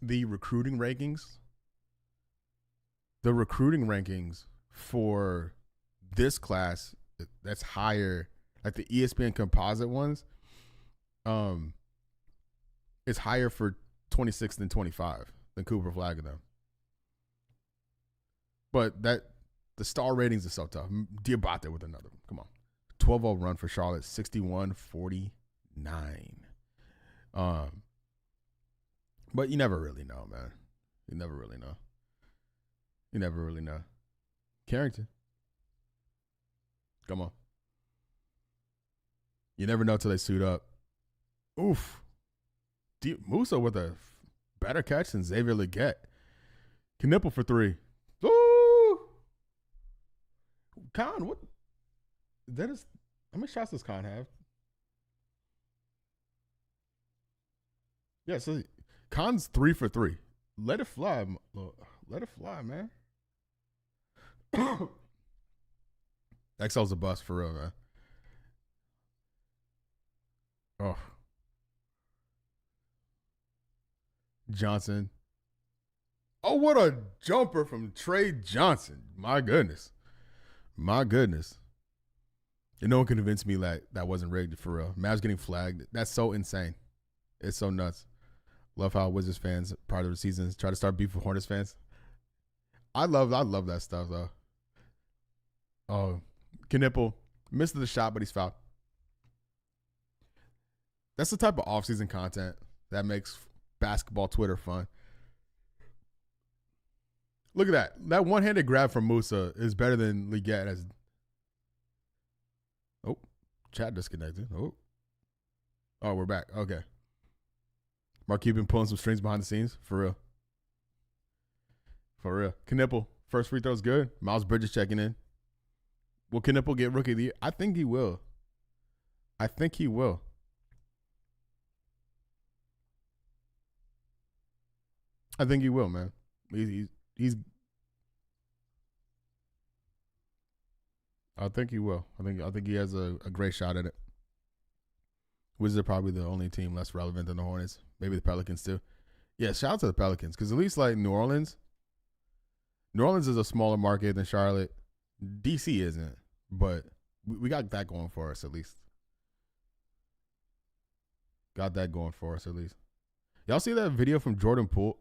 the recruiting rankings for this class that's higher, like the ESPN composite ones, it's higher for 26 than 25 than Cooper Flag and them. But the star ratings are so tough. Diabate with another one. Come on. 12-0 run for Charlotte, 61-49. But you never really know, man. You never really know. Carrington. Come on. You never know till they suit up. Oof. Musa with a better catch than Xavier Leggett. Knipple for 3. Ooh. Con, what? That is, how many shots does Con have? Yeah, so Con's 3 for 3. Let it fly, man. XL's a bust for real, man. Oh. Johnson. Oh, what a jumper from Trey Johnson. My goodness. And no one can convince me that wasn't rigged for real. Mavs getting flagged. That's so insane. It's so nuts. Love how Wizards fans part of the season try to start beef with Hornets fans. I love that stuff though. Oh, Knipple missed the shot, but he's fouled. That's the type of off-season content that makes basketball Twitter fun. Look at that. That one-handed grab from Musa is better than Leggett as. Oh, chat disconnected. Oh, we're back. Okay. Marquis been pulling some strings behind the scenes. For real. Knipple, first free throw is good. Miles Bridges checking in. Will Knipple get rookie of the year? I think he will. I think he will, man. He's I think he will. I think he has a great shot at it. Wizards are probably the only team less relevant than the Hornets. Maybe the Pelicans too. Yeah, shout out to the Pelicans because at least like New Orleans is a smaller market than Charlotte. DC isn't, but we got that going for us at least. Y'all see that video from Jordan Poole?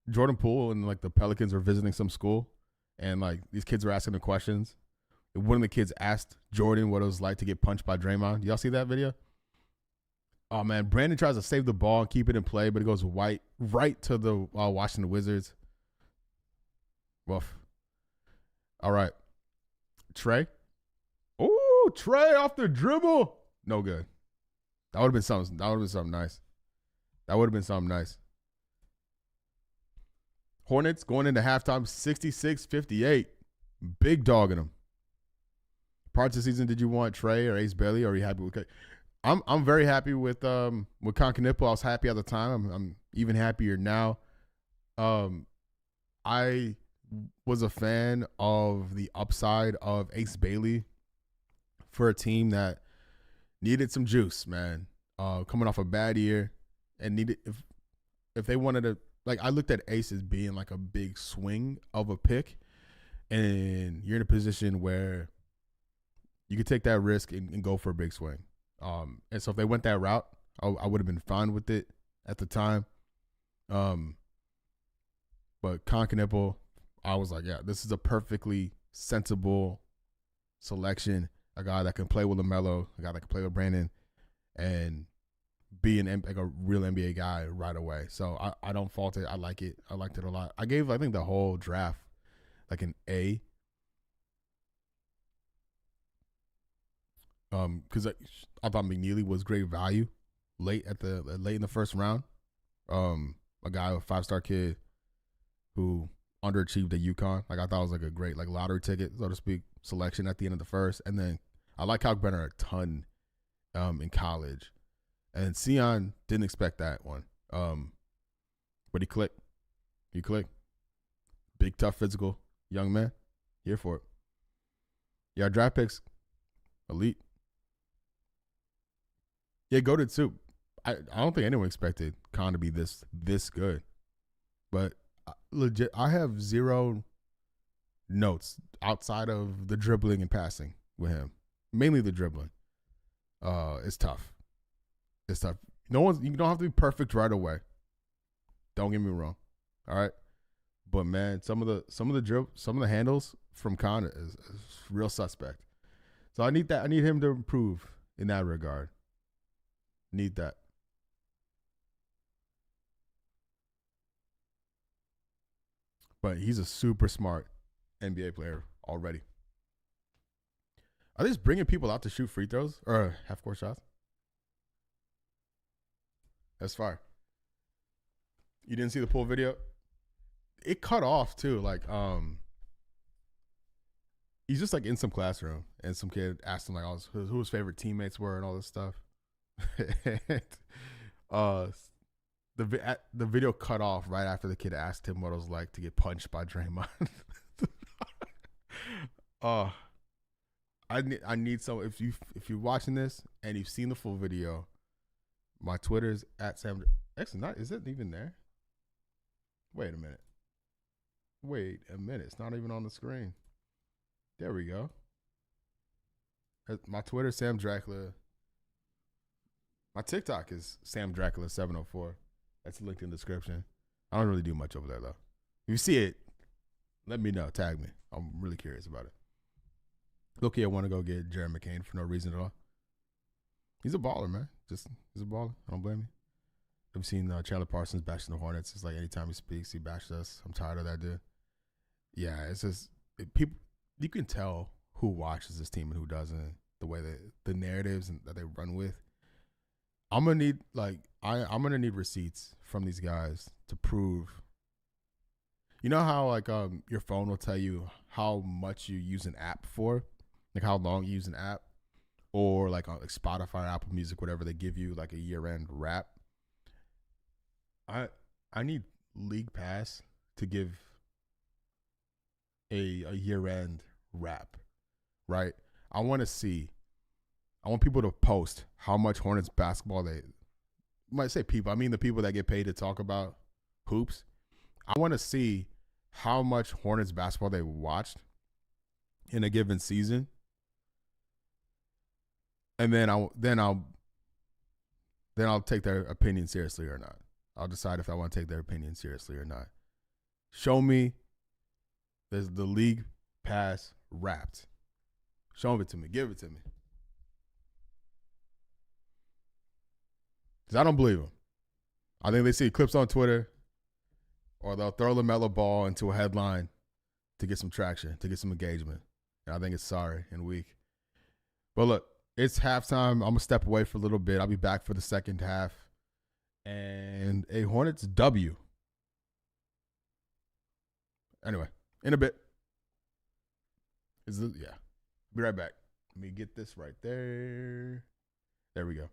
Jordan Poole and like the Pelicans were visiting some school, and like these kids were asking him questions. One of the kids asked Jordan what it was like to get punched by Draymond. Y'all see that video? Oh man, Brandon tries to save the ball and keep it in play, but it goes right to the Washington Wizards. Woof. All right, Trey. Oh, Trey off the dribble. No good. That would have been something nice. Hornets going into halftime 66-58. Big dogging them. Parts of the season, did you want Trey or Ace Bailey, or are you happy with? I'm very happy with Con Knipple. I was happy at the time. I'm even happier now. I was a fan of the upside of Ace Bailey for a team that needed some juice, man. Coming off a bad year, and needed if they wanted to, like, I looked at Ace as being like a big swing of a pick, and you're in a position where you could take that risk and go for a big swing. And so if they went that route, I would have been fine with it at the time. But Conkinipple, I was like, yeah, this is a perfectly sensible selection. A guy that can play with LaMelo, a guy that can play with Brandon, and be like a real NBA guy right away. So I don't fault it. I like it. I liked it a lot. I think the whole draft like an A. Because I thought McNeely was great value late in the first round. A guy, a 5-star kid who underachieved at UConn. Like, I thought it was like a great like lottery ticket, so to speak, selection at the end of the first. And then I like Kyle Brenner a ton in college. And Sion didn't expect that one. But he clicked. He clicked. Big, tough, physical young man. Here for it. Yeah, draft picks, elite. Yeah, goated too. I don't think anyone expected Khan to be this good. But legit, I have zero notes outside of the dribbling and passing with him. Mainly the dribbling. It's tough. It's tough. You don't have to be perfect right away. Don't get me wrong. All right. But man, some of the handles from Khan is real suspect. So I need that. I need him to improve in that regard. Need that. But he's a super smart NBA player already. Are they just bringing people out to shoot free throws or half-court shots? That's fire. You didn't see the pool video? It cut off too. Like, he's just like in some classroom, and some kid asked him like who his favorite teammates were and all this stuff. The video cut off right after the kid asked him what it was like to get punched by Draymond. I need some. If you're watching this and you've seen the full video, my Twitter is at Sam. Actually, not. Is it even there? Wait a minute. It's not even on the screen. There we go. My Twitter, Sam Dracula. My TikTok is Sam Dracula 704. That's linked in the description. I don't really do much over there though. If you see it, let me know. Tag me. I'm really curious about it. Look, I want to go get Jared McCain for no reason at all. He's a baller, man. He's a baller. I don't blame you. I've seen Chandler Parsons bashing the Hornets. It's like anytime he speaks, he bashes us. I'm tired of that dude. Yeah, it's just people. You can tell who watches this team and who doesn't. The way that the narratives that they run with. I'm gonna need receipts from these guys to prove. You know how like your phone will tell you how much you use an app for, like how long you use an app, or like on like Spotify, Apple Music, whatever, they give you like a year-end wrap. I need League Pass to give a year-end wrap, right? I want people to post how much Hornets basketball they might say people. I mean the people that get paid to talk about hoops. I want to see how much Hornets basketball they watched in a given season, and then I'll take their opinion seriously or not. I'll decide if I want to take their opinion seriously or not. Show me the League Pass wrapped. Show it to me. Give it to me. Because I don't believe them. I think they see clips on Twitter, or they'll throw LaMelo Ball into a headline to get some traction, to get some engagement. And I think it's sorry and weak. But look, it's halftime. I'm going to step away for a little bit. I'll be back for the second half. And a Hornets W. Anyway, in a bit. Yeah. Be right back. Let me get this right there. There we go.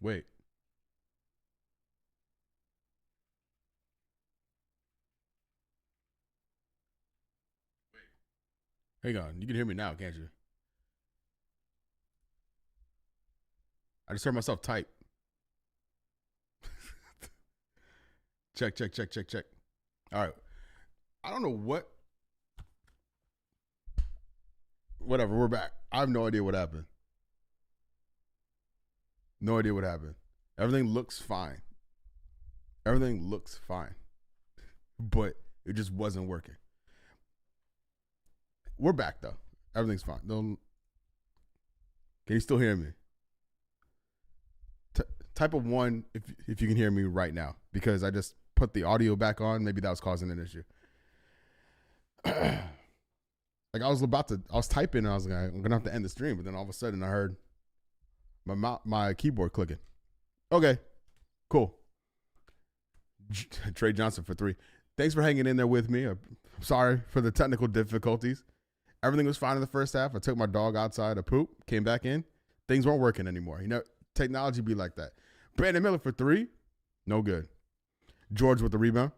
Wait. Hang on. You can hear me now, can't you? I just heard myself type. Check, check, check, check, check. All right. I don't know what. Whatever. We're back. I have no idea what happened. No idea what happened. Everything looks fine. Everything looks fine. But it just wasn't working. We're back though. Everything's fine. Don't. Can you still hear me? Type of 1 if you can hear me right now, because I just put the audio back on. Maybe that was causing an issue. Like I was typing and I was like, I'm gonna have to end the stream, but then all of a sudden I heard my keyboard clicking. Okay, cool. Trey Johnson for 3. Thanks for hanging in there with me. I'm sorry for the technical difficulties. Everything was fine in the first half. I took my dog outside to poop, came back in. Things weren't working anymore. You know, technology be like that. Brandon Miller for 3. No good. George with the rebound.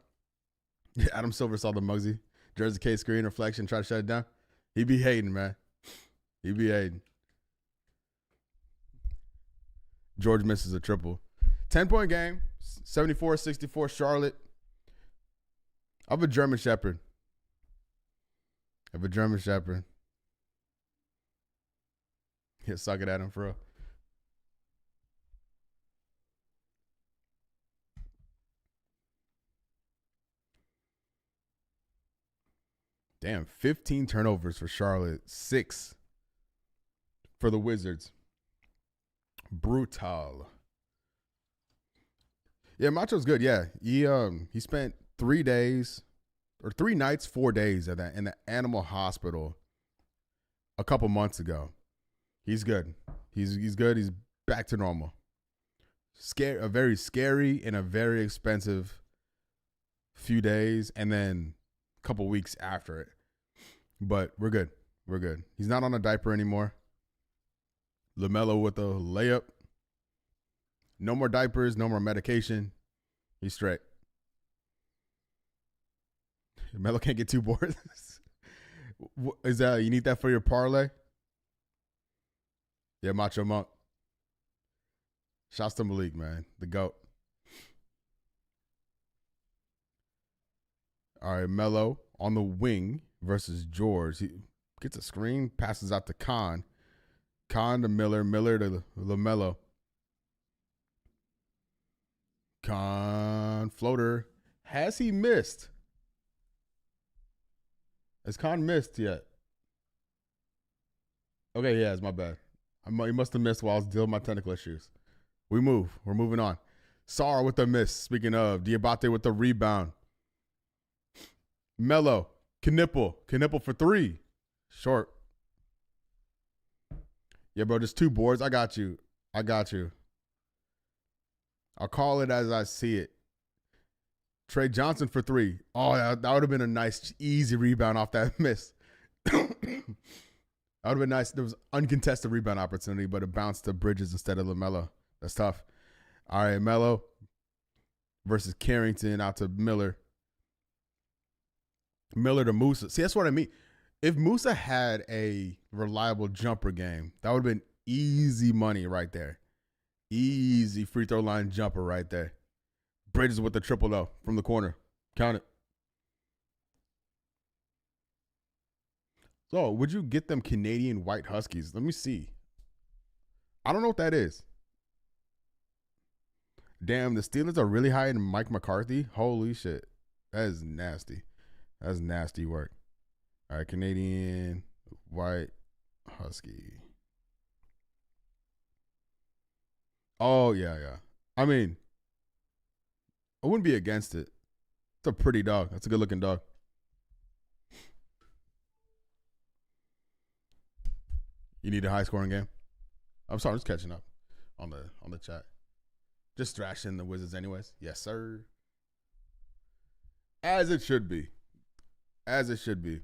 Adam Silver saw the Muggsy. Jersey K screen reflection, try to shut it down. He be hating, man. He be hating. George misses a triple. 10-point game. 74-64 Charlotte. I have a German Shepherd. Yeah, suck it at him for real. Damn, 15 turnovers for Charlotte, 6 for the Wizards. Brutal. Yeah, Macho's good. Yeah, he spent 3 days or 3 nights, 4 days in the animal hospital a couple months ago. He's good. He's good. He's back to normal. A very scary and a very expensive few days, and then a couple weeks after it. But we're good. We're good. He's not on a diaper anymore. LaMelo with a layup. No more diapers. No more medication. He's straight. Melo can't get 2 boards. Is that you need that for your parlay? Yeah, Macho Monk. Shouts to Malik, man. The GOAT. All right, Melo on the wing versus George. He gets a screen, passes out to Khan. Khan to Miller. Miller to LaMelo. Khan floater. Has he missed? Has Khan missed yet? Okay, yeah, it's my bad. He must have missed while I was dealing with my technical issues. We're moving on. Sarr with the miss. Speaking of, Diabate with the rebound. Melo, Knipple for 3. Short. Yeah, bro, just 2 boards. I got you. I'll call it as I see it. Trey Johnson for 3. Oh, that would have been a nice, easy rebound off that miss. That would have been nice. There was uncontested rebound opportunity, but it bounced to Bridges instead of LaMelo. That's tough. All right, Melo versus Carrington out to Miller. Miller to Musa. See, that's what I mean. If Musa had a reliable jumper game, that would have been easy money right there. Easy free throw line jumper right there. Bridges with the triple though from the corner. Count it. So, would you get them Canadian White Huskies? Let me see. I don't know what that is. Damn, the Steelers are really high in Mike McCarthy. Holy shit. That is nasty. That's nasty work. All right, Canadian White Husky. Oh, yeah. I mean, I wouldn't be against it. It's a pretty dog. That's a good-looking dog. You need a high-scoring game? I'm sorry, I'm just catching up on the chat. Just thrashing the Wizards anyways. Yes, sir. As it should be. As it should be.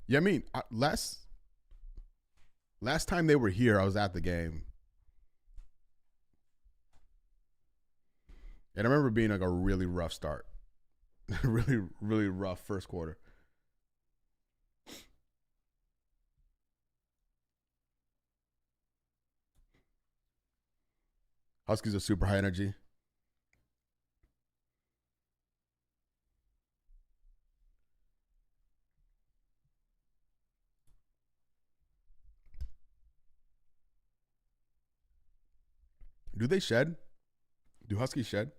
Yeah, I mean, last time they were here, I was at the game, and I remember being like a really rough start, really really rough first quarter. Huskies are super high energy. Do they shed? Do Huskies shed?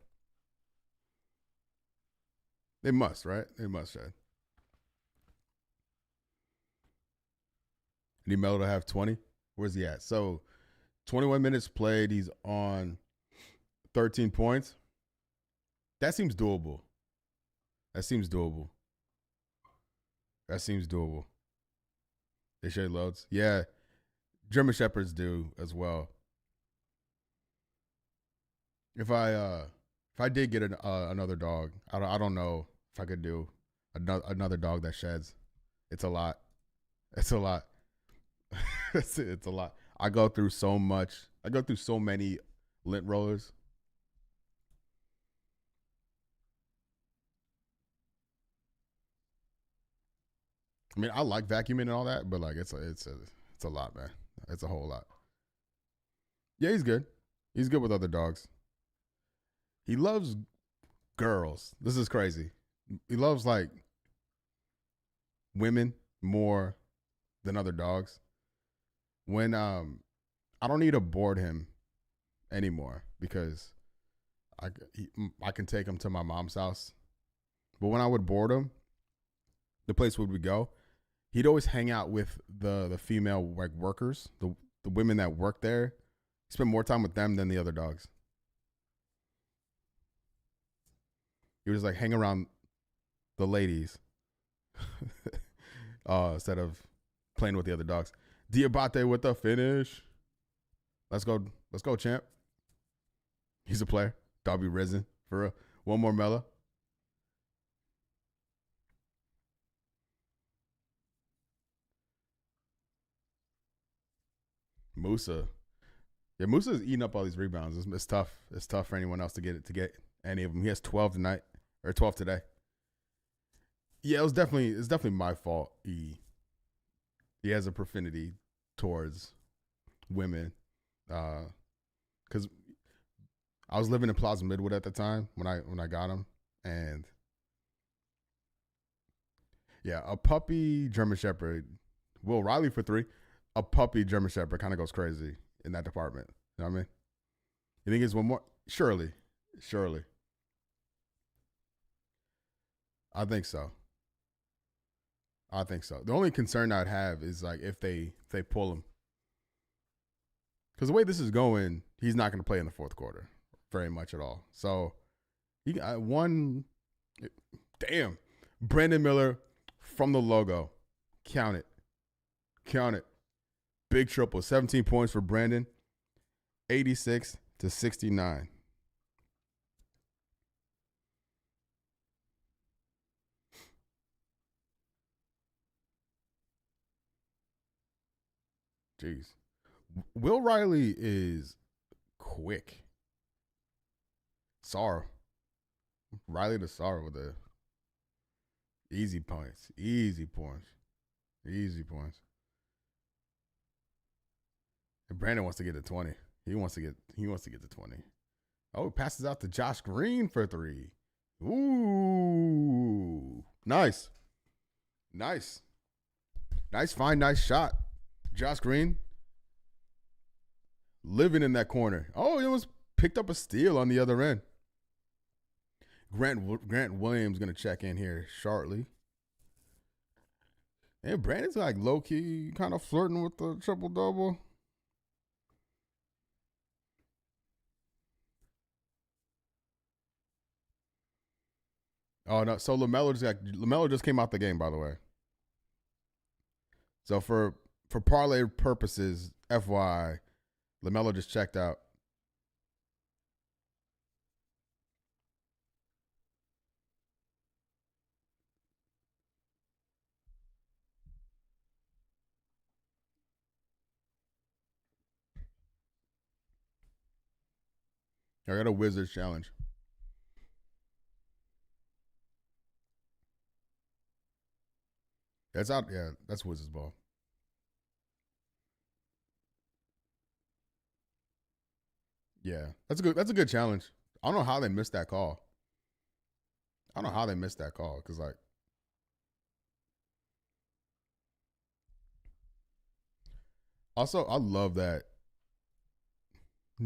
They must, right? They must shed. Need Melo to have 20. Where's he at? So 21 minutes played. He's on 13 points. That seems doable. That seems doable. That seems doable. They share loads. Yeah. German Shepherds do as well. If I did get another dog, I don't know if I could do another dog that sheds. It's a lot. It's a lot. It's a lot. I go through so much. I go through so many lint rollers. I mean, I like vacuuming and all that, but like it's a lot, man. It's a whole lot. Yeah, he's good. He's good with other dogs. He loves girls. This is crazy. He loves like women more than other dogs. When I don't need to board him anymore because I can take him to my mom's house. But when I would board him, the place would we go, he'd always hang out with the female like workers, the women that work there. He spent more time with them than the other dogs. He was like hang around the ladies instead of playing with the other dogs. Diabate with the finish. Let's go. Let's go, champ. He's a player. Darby Risen for real. One more Mella. Musa. Yeah, Musa's eating up all these rebounds. It's tough. It's tough for anyone else to get any of them. He has 12 tonight or 12 today. Yeah, it's definitely my fault. He has a profanity towards women, because I was living in Plaza Midwood at the time when I got him, and yeah, a puppy German Shepherd, Will Riley for 3, a puppy German Shepherd kind of goes crazy in that department. You know what I mean? You think it's one more? Surely. I think so. I think so. The only concern I'd have is like if they pull him, because the way this is going, he's not going to play in the fourth quarter very much at all. So he got one. Damn, Brandon Miller from the logo. Count it. Big triple, 17 points for Brandon, 86-69. Jeez. Will Riley is quick. Sar. Riley to Sar with the easy points. Easy points. And Brandon wants to get to 20. He wants to get to 20. Oh, passes out to Josh Green for 3. Ooh. Nice. Fine, nice shot. Josh Green living in that corner. Oh, he almost picked up a steal on the other end. Grant Williams going to check in here shortly. And Brandon's like low-key kind of flirting with the triple-double. Oh, no. So LaMelo just came out the game, by the way. So for parlay purposes, FYI, LaMelo just checked out. I got a Wizards challenge. That's out. Yeah, that's Wizards ball. Yeah, that's a good. That's a good challenge. I don't know how they missed that call. I don't know how they missed that call because like. Also, I love that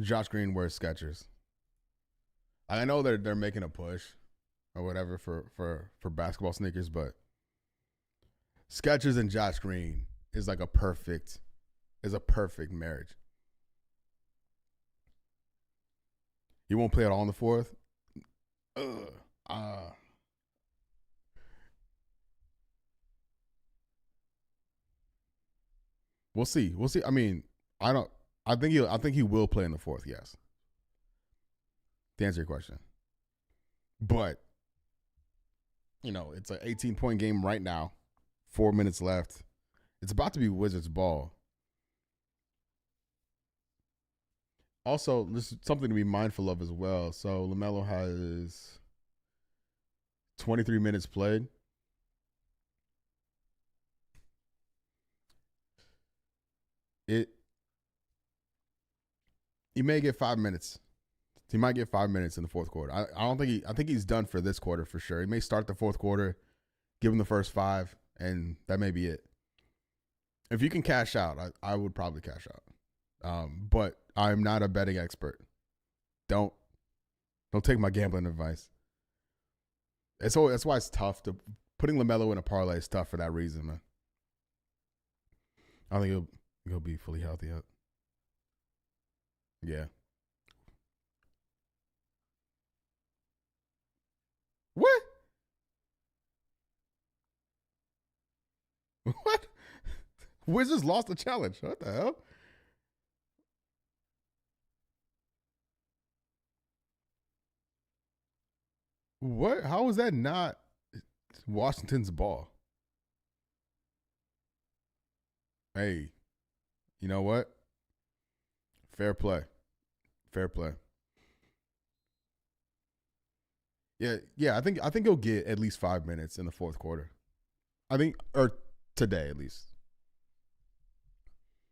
Josh Green wears Skechers. I know they're making a push or whatever for basketball sneakers, but Skechers and Josh Green is like a perfect marriage. He won't play at all in the fourth. Ugh. We'll see. We'll see. I mean, I don't. I think he will play in the fourth. Yes. To answer your question, but it's an 18-point game right now. 4 minutes left. It's about to be Wizards ball. Also, this is something to be mindful of as well. So LaMelo has 23 minutes played. He may get 5 minutes. He might get 5 minutes in the fourth quarter. I don't think I think he's done for this quarter for sure. He may start the fourth quarter, give him the first 5, and that may be it. If you can cash out, I would probably cash out. But I'm not a betting expert. Don't take my gambling advice. That's why it's tough to putting LaMelo in a parlay is tough for that reason, man. I think he'll be fully healthy up. Yeah. What? What? Wizards lost the challenge. What the hell? What? How is that not Washington's ball? Hey, you know what? Fair play. Fair play. Yeah. I think he'll get at least 5 minutes in the fourth quarter. I think, or today at least.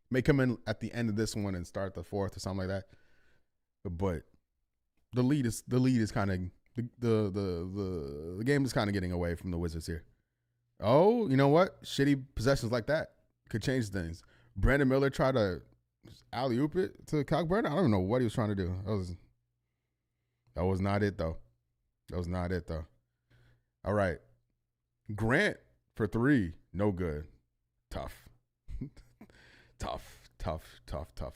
May come in at the end of this one and start the fourth or something like that. But the lead is kind of the game is kind of getting away from the Wizards here. Oh, you know what? Shitty possessions like that could change things. Brandon Miller tried to alley oop it to Cockburn. I don't know what he was trying to do. That was not it though. That was not it though. All right, Grant for 3, no good. Tough, tough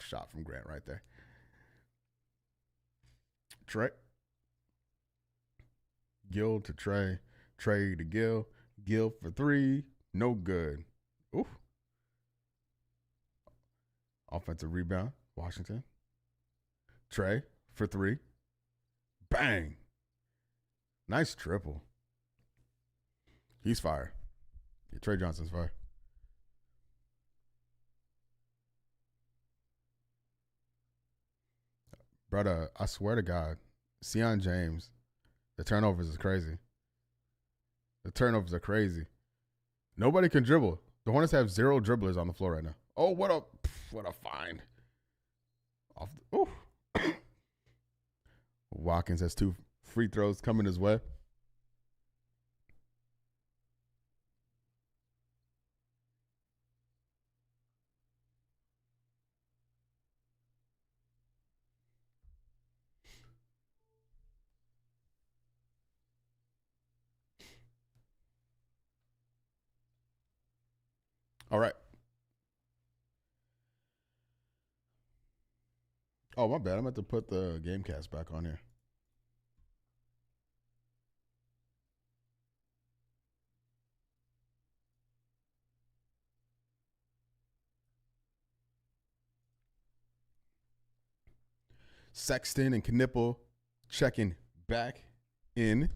shot from Grant right there. Trey, Gill to Trey, Trey to Gill, Gill for 3, no good. Oof. Offensive rebound, Washington. Trey for 3. Bang. Nice triple. He's fire. Yeah, Trey Johnson's fire. Brother, I swear to God, Sion James, the turnovers is crazy. The turnovers are crazy. Nobody can dribble. The Hornets have 0 dribblers on the floor right now. Oh, what a find. Watkins has 2 free throws coming his way. All right. Oh, my bad. I meant to put the game cast back on here. Sexton and Knipple checking back in.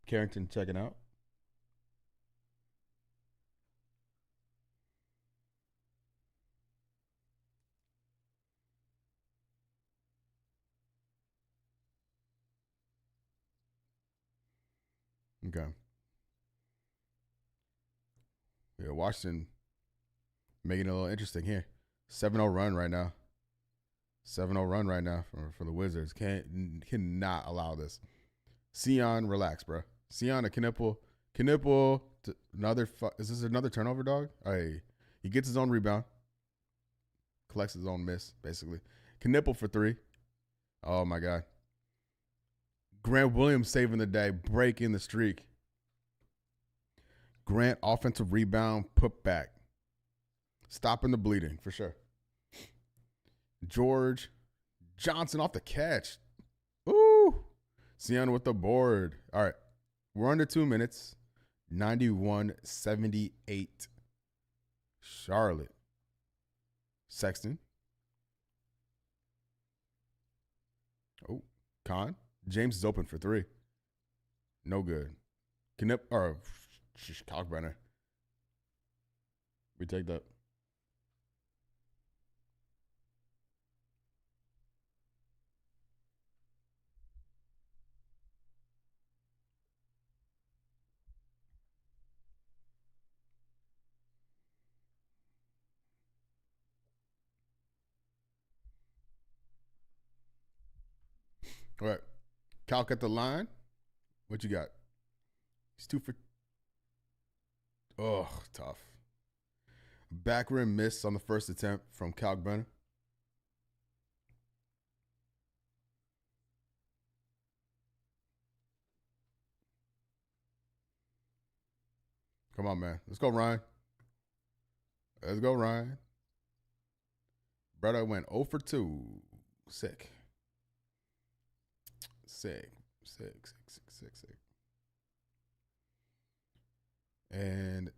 Carrington checking out. Okay. Yeah, Washington making it a little interesting here. 7-0 run right now. 7-0 run right now for the Wizards. Cannot allow this. Sion, relax, bro. Sion to Knipple. Knipple to another. Is this another turnover, dog? Hey, he gets his own rebound. Collects his own miss, basically. Knipple for 3. Oh, my God. Grant Williams saving the day, breaking the streak. Grant, offensive rebound, put back. Stopping the bleeding, for sure. George Johnson off the catch. Ooh. Sion with the board. All right. We're under 2 minutes. 91-78. Charlotte. Sexton. Oh, Khan. James is open for 3. No good. Kalkbrenner. We take that. All right. Calc at the line. What you got? He's 2 for. Oh, tough. Back rim miss on the first attempt from Kalkbrenner. Come on, man. Let's go, Ryan. Let's go, Ryan. Brother went 0 for 2. Sick. And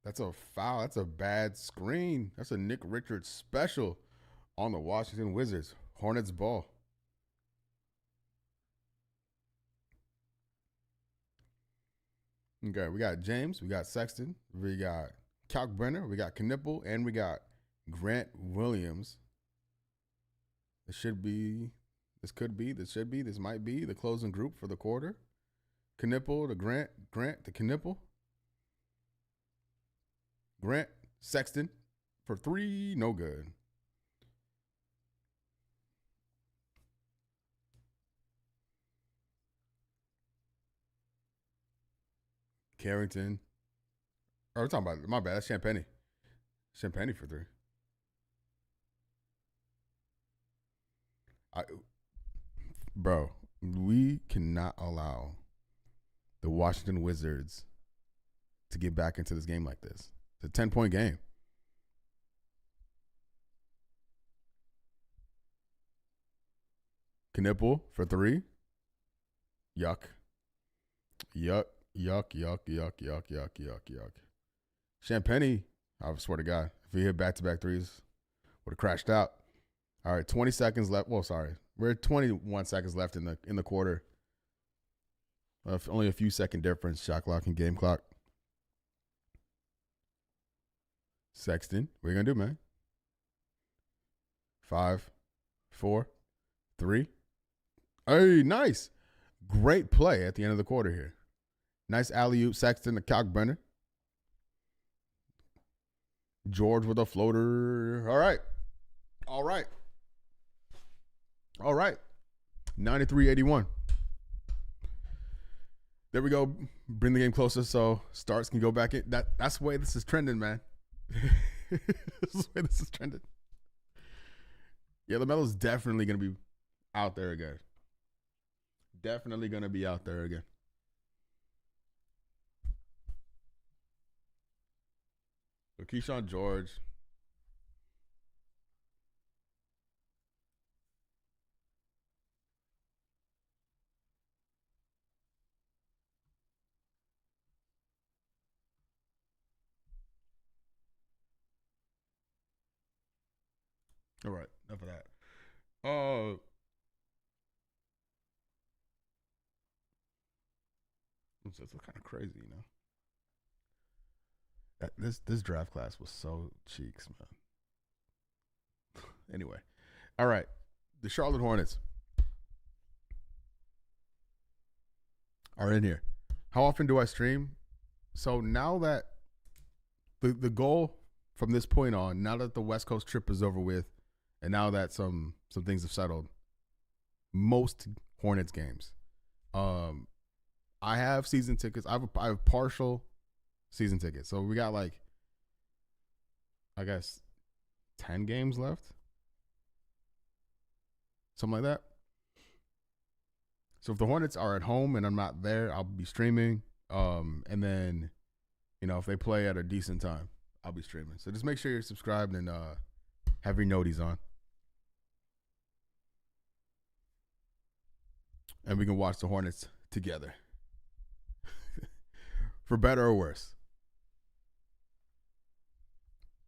that's a foul. That's a bad screen. That's a Nick Richards special on the Washington Wizards. Hornets ball. Okay, we got James. We got Sexton. We got Kalkbrenner. We got Knipple. And we got Grant Williams. This should be, this could be, this should be, this might be the closing group for the quarter. Knipple to Grant to Knipple. Grant, Sexton for 3, no good. Carrington. Oh, we're talking about, my bad, that's Champagny. Champagny for 3. Bro, we cannot allow the Washington Wizards to get back into this game like this. It's a 10-point game. Knipple for 3. Yuck. Champagny, I swear to God, if he hit back-to-back threes, would have crashed out. All right, 20 seconds left. Well, sorry. We're at 21 seconds left in the quarter. Only a few second difference, shot clock and game clock. Sexton, what are you going to do, man? 5, 4, 3. Hey, nice. Great play at the end of the quarter here. Nice alley-oop, Sexton to Kalkbrenner. George with a floater. All right. 93-81. There we go. Bring the game closer so starts can go back in. That's the way this is trending, man. This is the way this is trending. Yeah, LaMelo's definitely going to be out there again. Definitely going to be out there again. So Keyshawn George. All right, enough of that. It's kind of crazy, you know. This draft class was so cheeks, man. Anyway, all right, the Charlotte Hornets are in here. How often do I stream? So now that the goal from this point on, now that the West Coast trip is over with, and now that some things have settled, most Hornets games. I have season tickets. I have partial season tickets. So we got like, I guess, 10 games left, something like that. So if the Hornets are at home and I'm not there, I'll be streaming. And then, if they play at a decent time, I'll be streaming. So just make sure you're subscribed and have your noties on. And we can watch the Hornets together. For better or worse.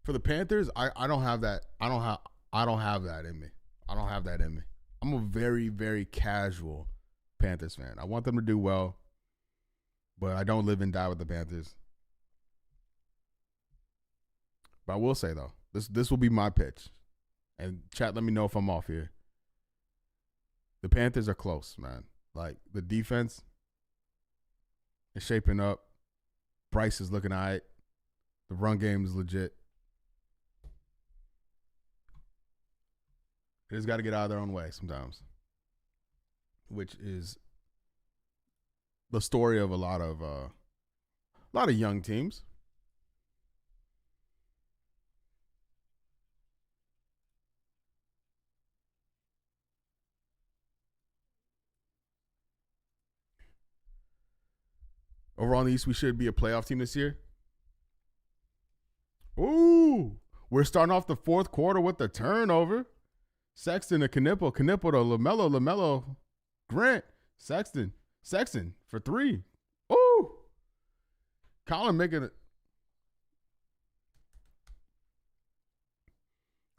For the Panthers, I don't have that. I don't have that in me. I don't have that in me. I'm a very, very casual Panthers fan. I want them to do well, but I don't live and die with the Panthers. But I will say though, this will be my pitch. And chat, let me know if I'm off here. The Panthers are close, man. Like, the defense is shaping up. Bryce is looking all right. The run game is legit. They just got to get out of their own way sometimes, which is the story of a lot of young teams. Overall in the East, we should be a playoff team this year. Ooh, we're starting off the fourth quarter with the turnover. Sexton to Knipple to LaMelo, Grant, Sexton for three. Ooh, Colin making it.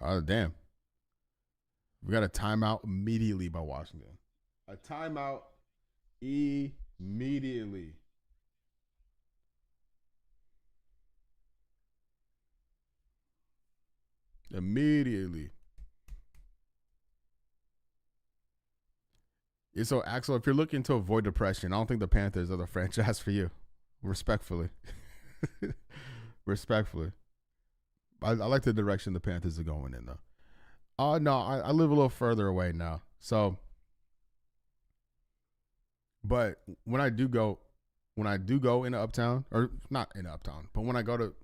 Oh, damn. We got a timeout immediately by Washington. A timeout immediately. Immediately. Yeah, so, Axel, if you're looking to avoid depression, I don't think the Panthers are the franchise for you. Respectfully. Respectfully. I like the direction the Panthers are going in, though. No, I live a little further away now. So, but when I do go into Uptown, or not in Uptown, but when I go to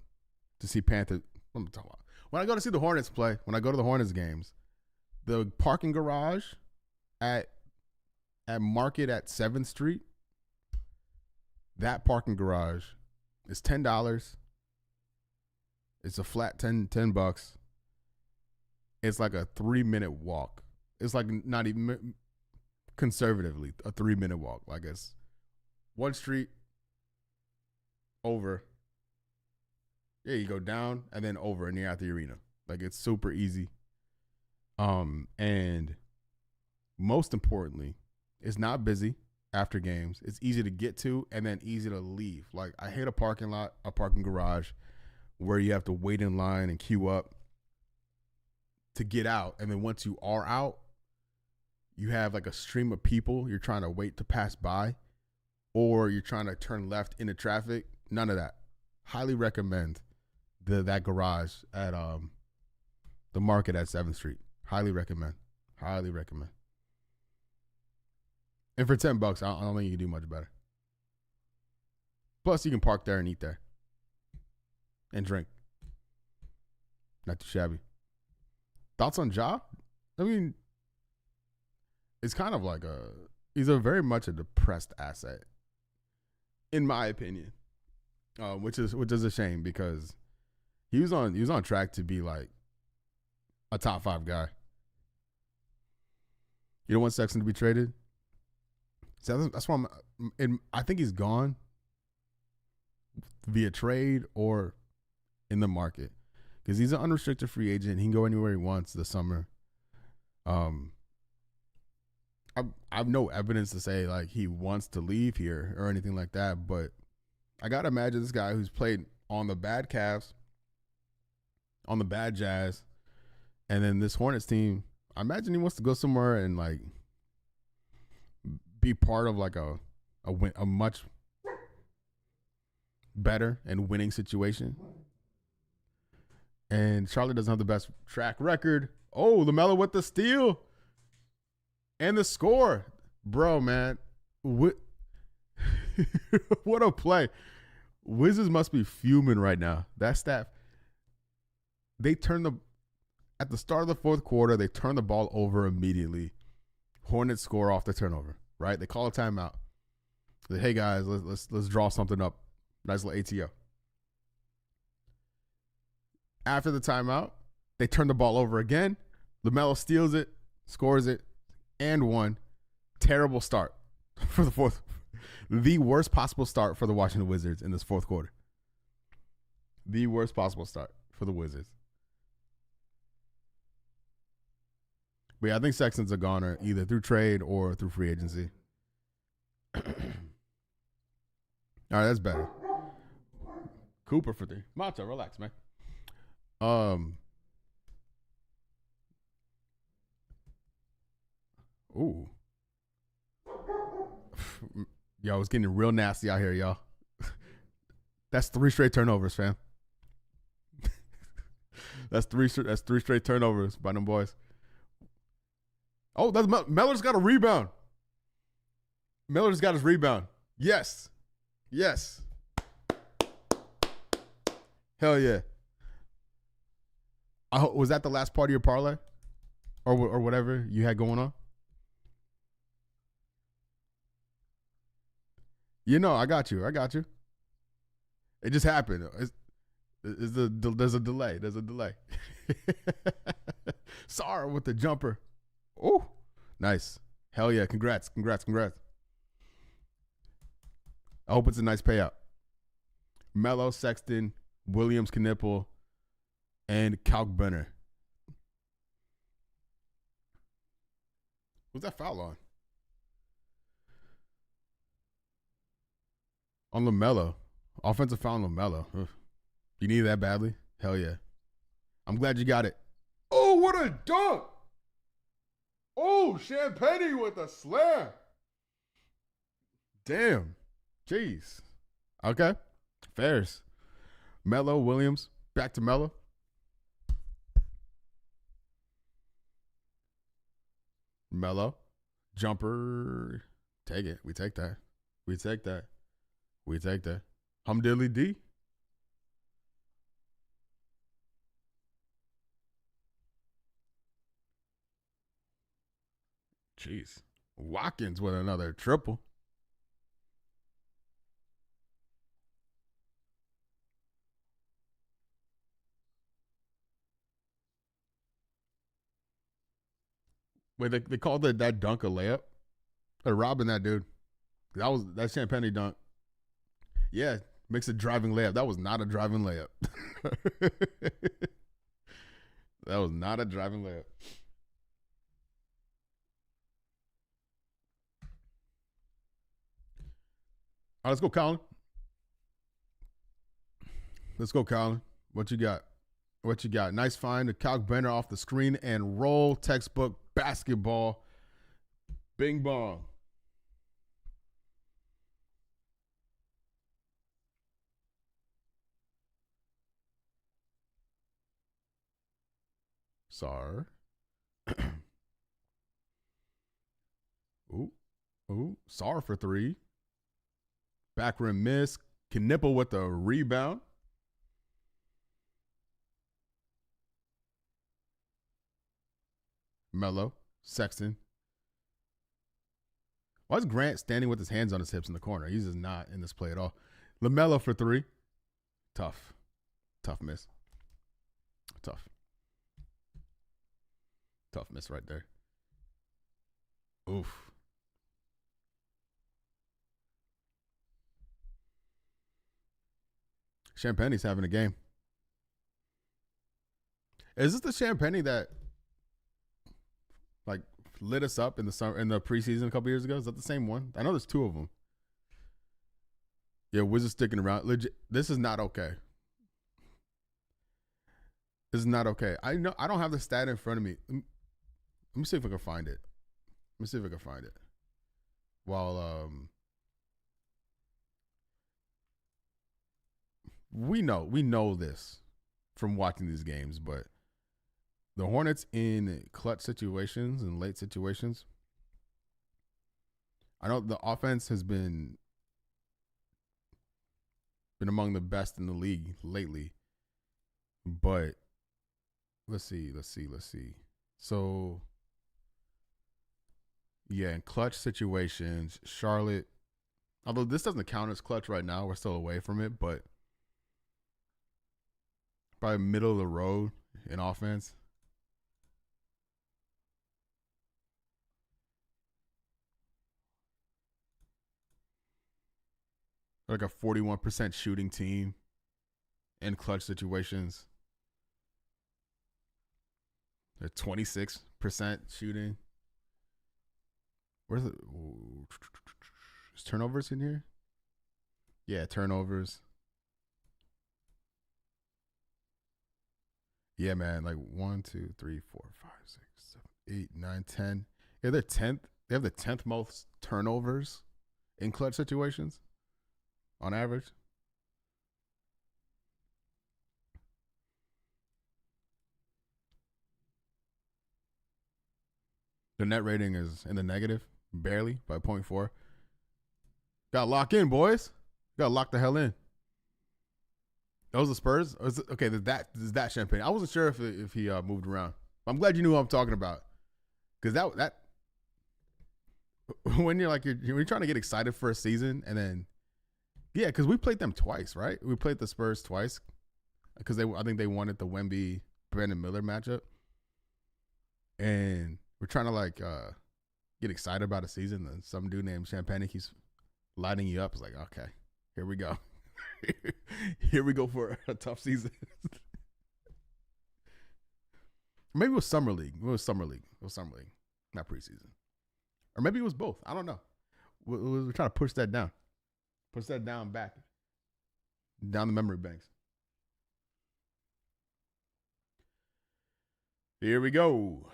see Panthers, what am I talking about? When I go to see the Hornets play, when I go to the Hornets games, the parking garage at Market at 7th Street, that parking garage is $10. It's a flat $10. It's like a 3-minute walk. It's like not even conservatively a 3-minute walk. Like, it's one street over. Yeah, you go down and then over and you're at the arena. Like, it's super easy. And most importantly, it's not busy after games. It's easy to get to and then easy to leave. Like, I hate a parking garage where you have to wait in line and queue up to get out. And then once you are out, you have like a stream of people you're trying to wait to pass by, or you're trying to turn left into traffic. None of that. Highly recommend that garage at the Market at 7th Street. Highly recommend. Highly recommend. And for $10, I don't think you can do much better. Plus, you can park there and eat there. And drink. Not too shabby. Thoughts on Ja? I mean, it's kind of like he's very much a depressed asset, in my opinion. Which is a shame, because he was on track to be like a top 5 guy. You don't want Sexton to be traded? So that's why I think he's gone via trade or in the market, because he's an unrestricted free agent. He can go anywhere he wants this summer. I have no evidence to say like he wants to leave here or anything like that, but I gotta imagine this guy who's played on the bad Cavs, on the bad Jazz, and then this Hornets team. I imagine he wants to go somewhere and like be part of like a much better and winning situation. And Charlotte doesn't have the best track record. Oh, LaMelo with the steal and the score. Bro, man. What a play. Wizards must be fuming right now. That staff, at the start of the fourth quarter, they turn the ball over immediately. Hornets score off the turnover, right? They call a timeout. They say, hey guys, let's draw something up. Nice little ATO. After the timeout, they turn the ball over again. LaMelo steals it, scores it, and one. Terrible start for the fourth. The worst possible start for the Washington Wizards in this fourth quarter. The worst possible start for the Wizards. But yeah, I think Sexton's a goner either through trade or through free agency. All right, that's better. Cooper for 3. Macho, relax, man. Ooh. Yo, it's getting real nasty out here, y'all. That's 3 straight turnovers, fam. That's three straight turnovers by them boys. Oh, that's Miller's got a rebound. Miller's got his rebound. Yes. Yes. Hell yeah. Was that the last part of your parlay? Or whatever you had going on? I got you. It just happened. There's a delay. There's a delay. Sorry with the jumper. Oh, nice. Hell yeah. Congrats. I hope it's a nice payout. Melo, Sexton, Williams, Knipple, and Kalkbrenner. What's that foul on? On LaMelo. Offensive foul on LaMelo. Ugh. You need that badly? Hell yeah. I'm glad you got it. Oh, what a dunk! Oh, Champagne with a slam. Damn. Jeez. Okay. Fairs. Melo, Williams. Back to Melo. Melo. Jumper. Take it. We take that. Humdiddly D. Jeez. Watkins with another triple. Wait, they called that dunk a layup? They're robbing that dude. That Champagne dunk. Yeah, makes a driving layup. That was not a driving layup. That was not a driving layup. All right, let's go, Colin. What you got? Nice find. A Kalkbrenner off the screen and roll. Textbook basketball. Bing bong. Sar. Ooh. Sar for 3. Back rim miss. Knipple with the rebound. Melo. Sexton. Why is Grant standing with his hands on his hips in the corner? He's just not in this play at all. LaMelo for 3. Tough miss. Tough miss right there. Oof. Champagne's having a game. Is this the Champagne that lit us up in the summer, in the preseason a couple years ago? Is that the same one? I know there's 2 of them. Yeah, Wizards sticking around. Legit, this is not okay. I know I don't have the stat in front of me. Let me see if I can find it. While we know this from watching these games, but the Hornets in clutch situations and late situations, I know the offense has been among the best in the league lately, but let's see. So yeah, in clutch situations, Charlotte, although this doesn't count as clutch right now, we're still away from it, but probably middle of the road in offense. Like a 41% shooting team in clutch situations. They're 26% shooting. Where's it? Is turnovers in here? Yeah, turnovers. Yeah, man. Like 1, 2, 3, 4, 5, 6, 7, 8, 9, 10. Yeah, they're 10th. They have the 10th most turnovers in clutch situations on average. The net rating is in the negative, barely by 0.4. Got to lock in, boys. Got to lock the hell in. Those are the Spurs. Okay, there's that champagne. I wasn't sure if he moved around. I'm glad you knew what I'm talking about, because that when you're trying to get excited for a season, and then because we played them twice, right? We played the Spurs twice because I think they wanted the Wemby Brandon Miller matchup, and we're trying to get excited about a season. And some dude named Champagne keeps lighting you up. It's like, okay, here we go. Here we go for a tough season. Maybe it was summer league. It was summer league, not preseason. Or maybe it was both. I don't know. We're trying to push that down. Push that down back. Down the memory banks. Here we go.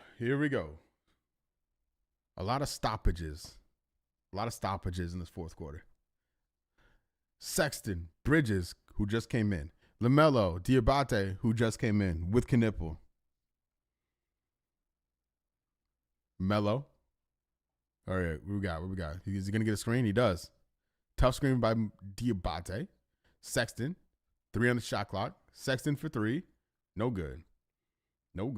A lot of stoppages. In this fourth quarter. Sexton, Bridges, who just came in. LaMelo, Diabate, who just came in with Knipple. Melo. All right, what we got? Is he going to get a screen? He does. Tough screen by Diabate. Sexton, 3 on the shot clock. Sexton for 3. No good. All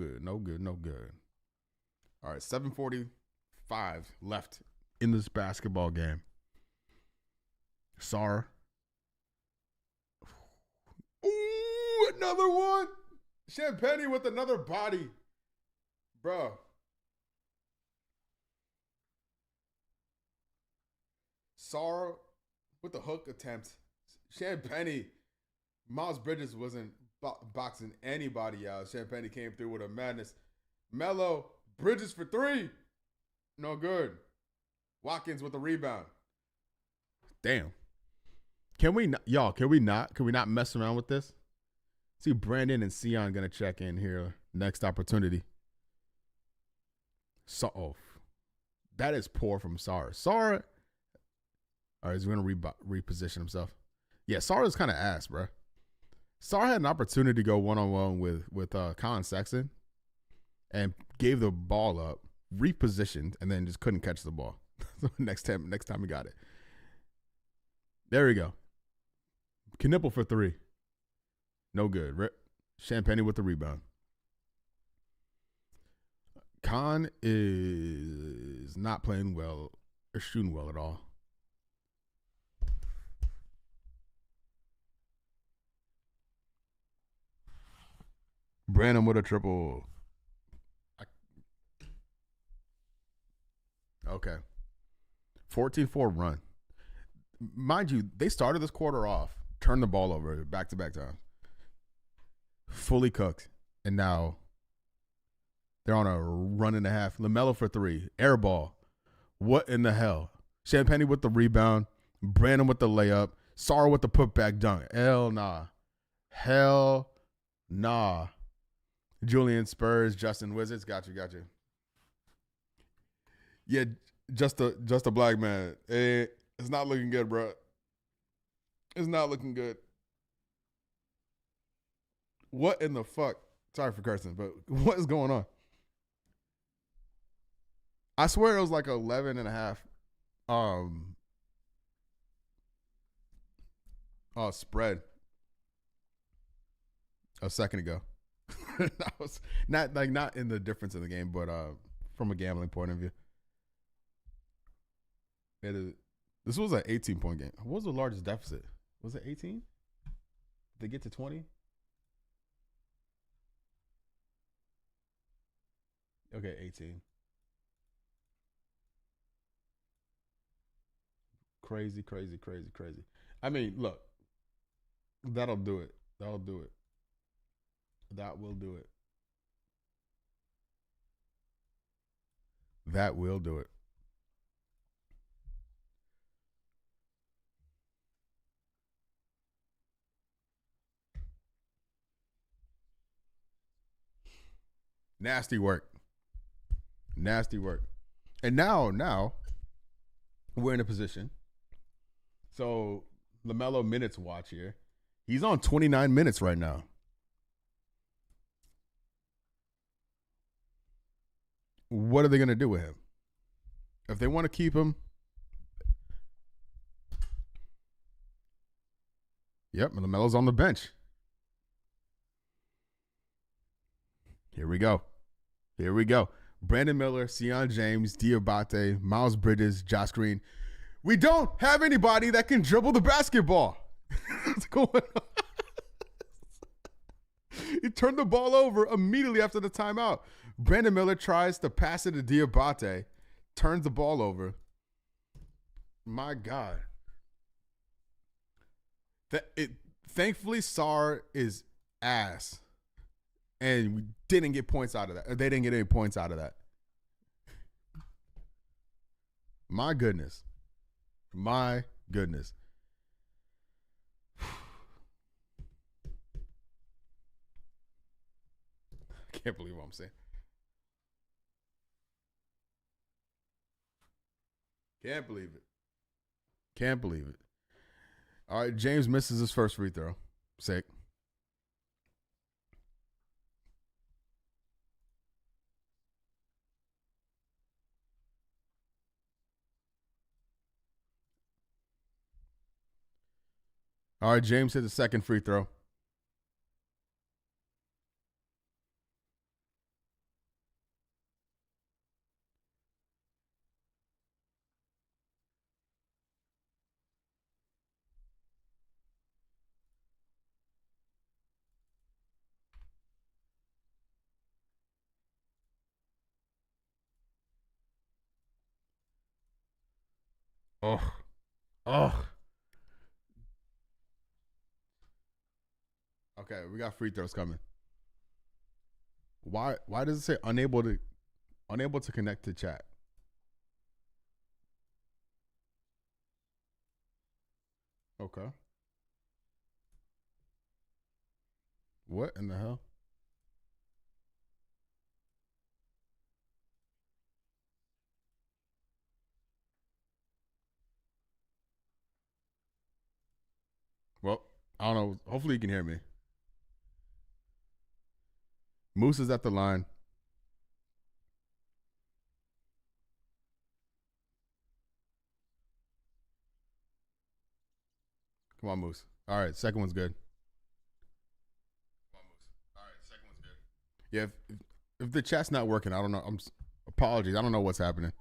right, 7:45 left in this basketball game. Sarr. Ooh, another one. Champagne with another body. Bro. Sarr with the hook attempt. Champagne. Miles Bridges wasn't boxing anybody out. Champagne came through with a madness. Melo, Bridges for 3. No good. Watkins with the rebound. Damn. Can we not mess around with this? See Brandon and Sion gonna check in here. Next opportunity. That is poor from Sarr. Sarr. All right, he's gonna reposition himself. Yeah, Sarr is kind of ass, bro. Sarr had an opportunity to go 1-on-1 with Colin Sexton, and gave the ball up, repositioned, and then just couldn't catch the ball. next time he got it. There we go. Knipple for 3. No good. Champagne with the rebound. Khan is not playing well or shooting well at all. Brandon with a triple. Okay. 14-4 run. Mind you, they started this quarter off, turned the ball over back-to-back times. Fully cooked. And now they're on a run and a half. LaMelo for 3. Air ball. What in the hell? Champagne with the rebound. Brandon with the layup. Sarr with the putback dunk. Hell nah. Julian Spurs, Justin Wizards. Got you. Yeah, just a black man. It's not looking good, bro. It's not looking good. What in the fuck? Sorry for cursing, but what is going on? I swear it was like 11 and a half spread a second ago. That was not in the difference in the game, but from a gambling point of view. It is. This was an 18-point game. What was the largest deficit? Was it 18? Did they get to 20? Okay, 18. Crazy, crazy, crazy, crazy. I mean, look, that'll do it. That'll do it. That will do it. That will do it. Nasty work. Nasty work. And now we're in a position. So LaMelo minutes watch here. He's on 29 minutes right now. What are they going to do with him? If they want to keep him. Yep, LaMelo's on the bench. Here we go. Here we go. Brandon Miller, Sion James, Diabate, Miles Bridges, Josh Green. We don't have anybody that can dribble the basketball. What's going on? He turned the ball over immediately after the timeout. Brandon Miller tries to pass it to Diabate, turns the ball over. My God. Thankfully, Sarr is ass. And we didn't get points out of that. They didn't get any points out of that. My goodness. My goodness. I can't believe what I'm saying. Can't believe it. Can't believe it. All right, James misses his first free throw. Sick. All right, James hit the second free throw. Oh. Oh. Okay, we got free throws coming. Why does it say unable to connect to chat? Okay. What in the hell? Well, I don't know. Hopefully you can hear me. Moose is at the line. Come on, Moose. All right, second one's good. Come on, Moose. All right, second one's good. Yeah, if the chat's not working, I don't know. Apologies. I don't know what's happening.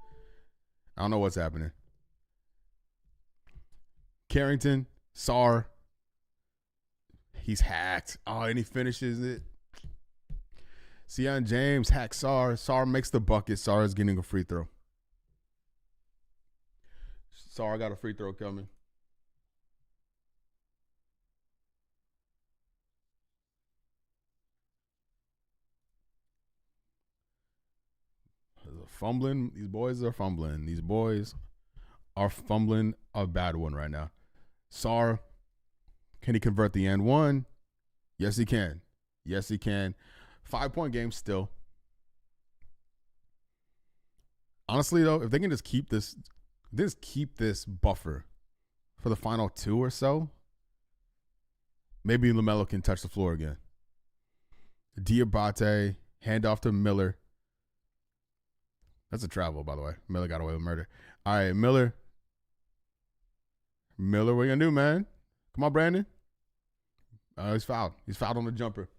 I don't know what's happening. Carrington, Sarr. He's hacked. Oh, and he finishes it. Sion James hacks Sarr. Sarr makes the bucket. Sarr is getting a free throw. Sarr got a free throw coming. Fumbling. These boys are fumbling. These boys are fumbling a bad one right now. Sarr, can he convert the end one? Yes, he can. Yes, he can. 5-point game still. Honestly, though, if they can just keep this buffer for the final two or so, maybe LaMelo can touch the floor again. Diabate, handoff to Miller. That's a travel, by the way. Miller got away with murder. All right, Miller. Miller, what you gonna do, man? Come on, Brandon. He's fouled. He's fouled on the jumper.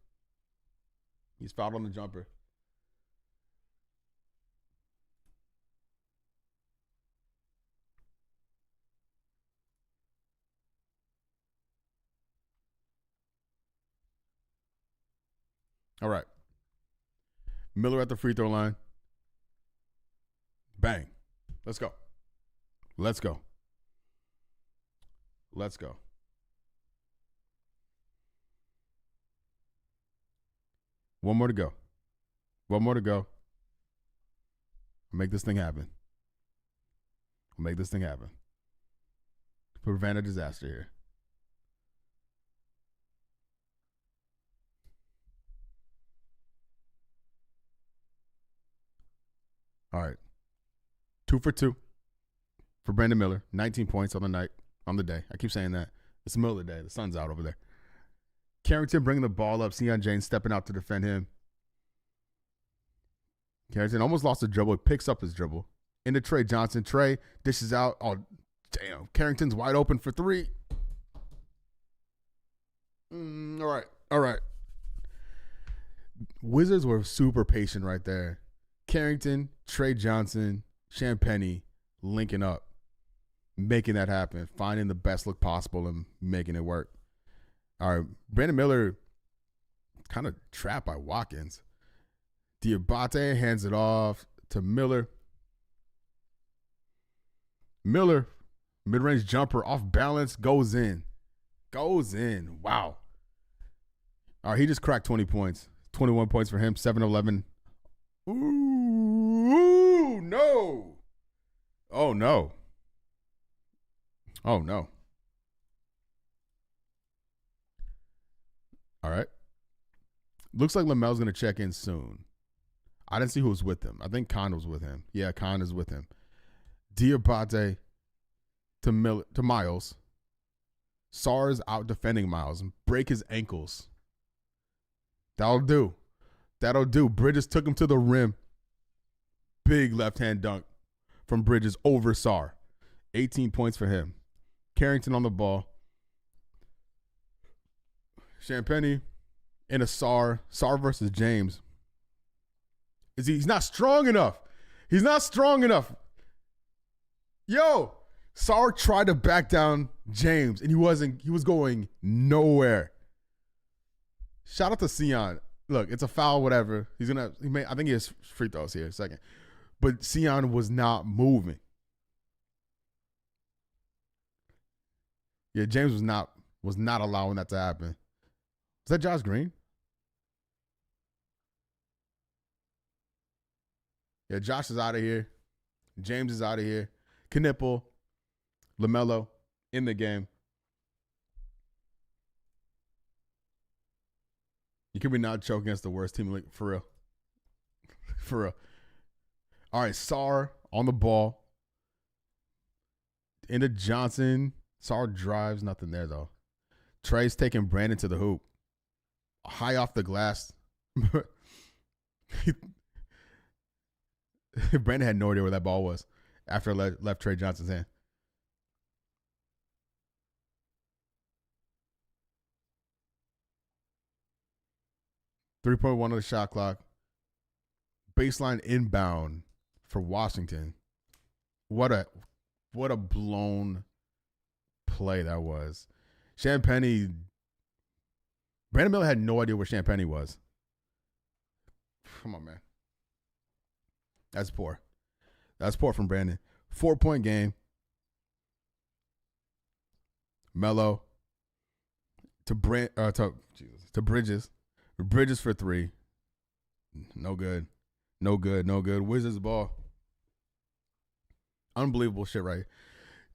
He's fouled on the jumper. All right. Miller at the free throw line. Bang. Let's go. Let's go. Let's go. One more to go. One more to go. I'll make this thing happen. I'll make this thing happen. Prevent a disaster here. All right. 2 for 2 for Brandon Miller. 19 points on the day. I keep saying that. It's the middle of the day. The sun's out over there. Carrington bringing the ball up. Sion James stepping out to defend him. Carrington almost lost a dribble. He picks up his dribble. Into Trey Johnson. Trey dishes out. Oh, damn. Carrington's wide open for 3. All right. Wizards were super patient right there. Carrington, Trey Johnson, Champagnie linking up, making that happen, finding the best look possible and making it work. All right, Brandon Miller kind of trapped by Watkins. Diabate hands it off to Miller. Miller, mid-range jumper, off balance, goes in. Wow. All right, he just cracked 20 points. 21 points for him, 7-11. Ooh, no. Oh, no. Oh, no. All right. Looks like LaMelo's going to check in soon. I didn't see who was with him. I think Khan was with him. Yeah, Khan is with him. Diabate to Miles. Sarr's out defending Miles and break his ankles. That'll do. Bridges took him to the rim. Big left-hand dunk from Bridges over Sarr. 18 points for him. Carrington on the ball. Champagnie in a Sarr. Sarr versus James. He's not strong enough. Yo, Sarr tried to back down James, and he was going nowhere. Shout out to Sion. Look, it's a foul, whatever. I think he has free throws here in a second. But Sion was not moving. Yeah, James was not allowing that to happen. Is that Josh Green? Yeah, Josh is out of here. James is out of here. Knipple, LaMelo in the game. You can be not choke against the worst team in the league. For real. For real. All right, Sarr on the ball. Into Johnson. Sarr drives. Nothing there, though. Trey's taking Brandon to the hoop. High off the glass. Brandon had no idea where that ball was after it left Trey Johnson's hand. .1 of the shot clock. Baseline inbound for Washington. What a blown play that was. Champagnie. Brandon Miller had no idea where Champagnie was. Come on, man. That's poor. That's poor from Brandon. 4-point game. Melo to Bridges. Bridges for 3. No good. Wizards ball. Unbelievable shit, right?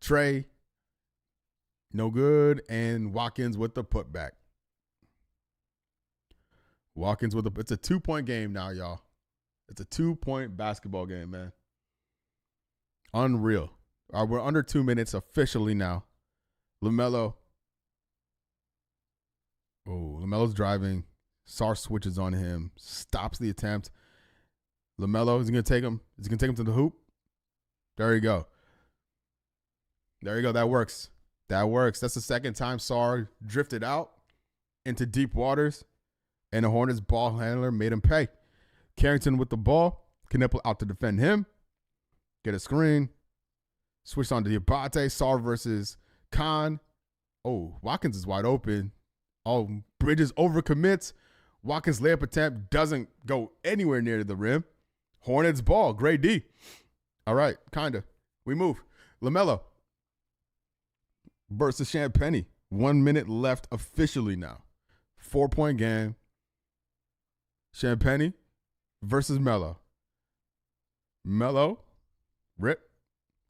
Trey, no good. And Watkins with the putback. It's a 2-point game now, y'all. It's a 2-point basketball game, man. Unreal. All right, we're under 2 minutes officially now. LaMelo. Oh, LaMelo's driving. Sar switches on him, stops the attempt. LaMelo is going to take him. Is he going to take him to the hoop? There you go. There you go. That works. That works. That's the second time Sar drifted out into deep waters, and the Hornets ball handler made him pay. Carrington with the ball. Knipple out to defend him. Get a screen. Switch on to Diabate. Sar versus Khan. Oh, Watkins is wide open. Oh, Bridges overcommits. Watkins' layup attempt doesn't go anywhere near the rim. Hornets ball. Great D. All right, kind of. We move. LaMelo versus Champagnie. 1 minute left officially now. 4-point game. Champagnie versus Melo. Melo, rip,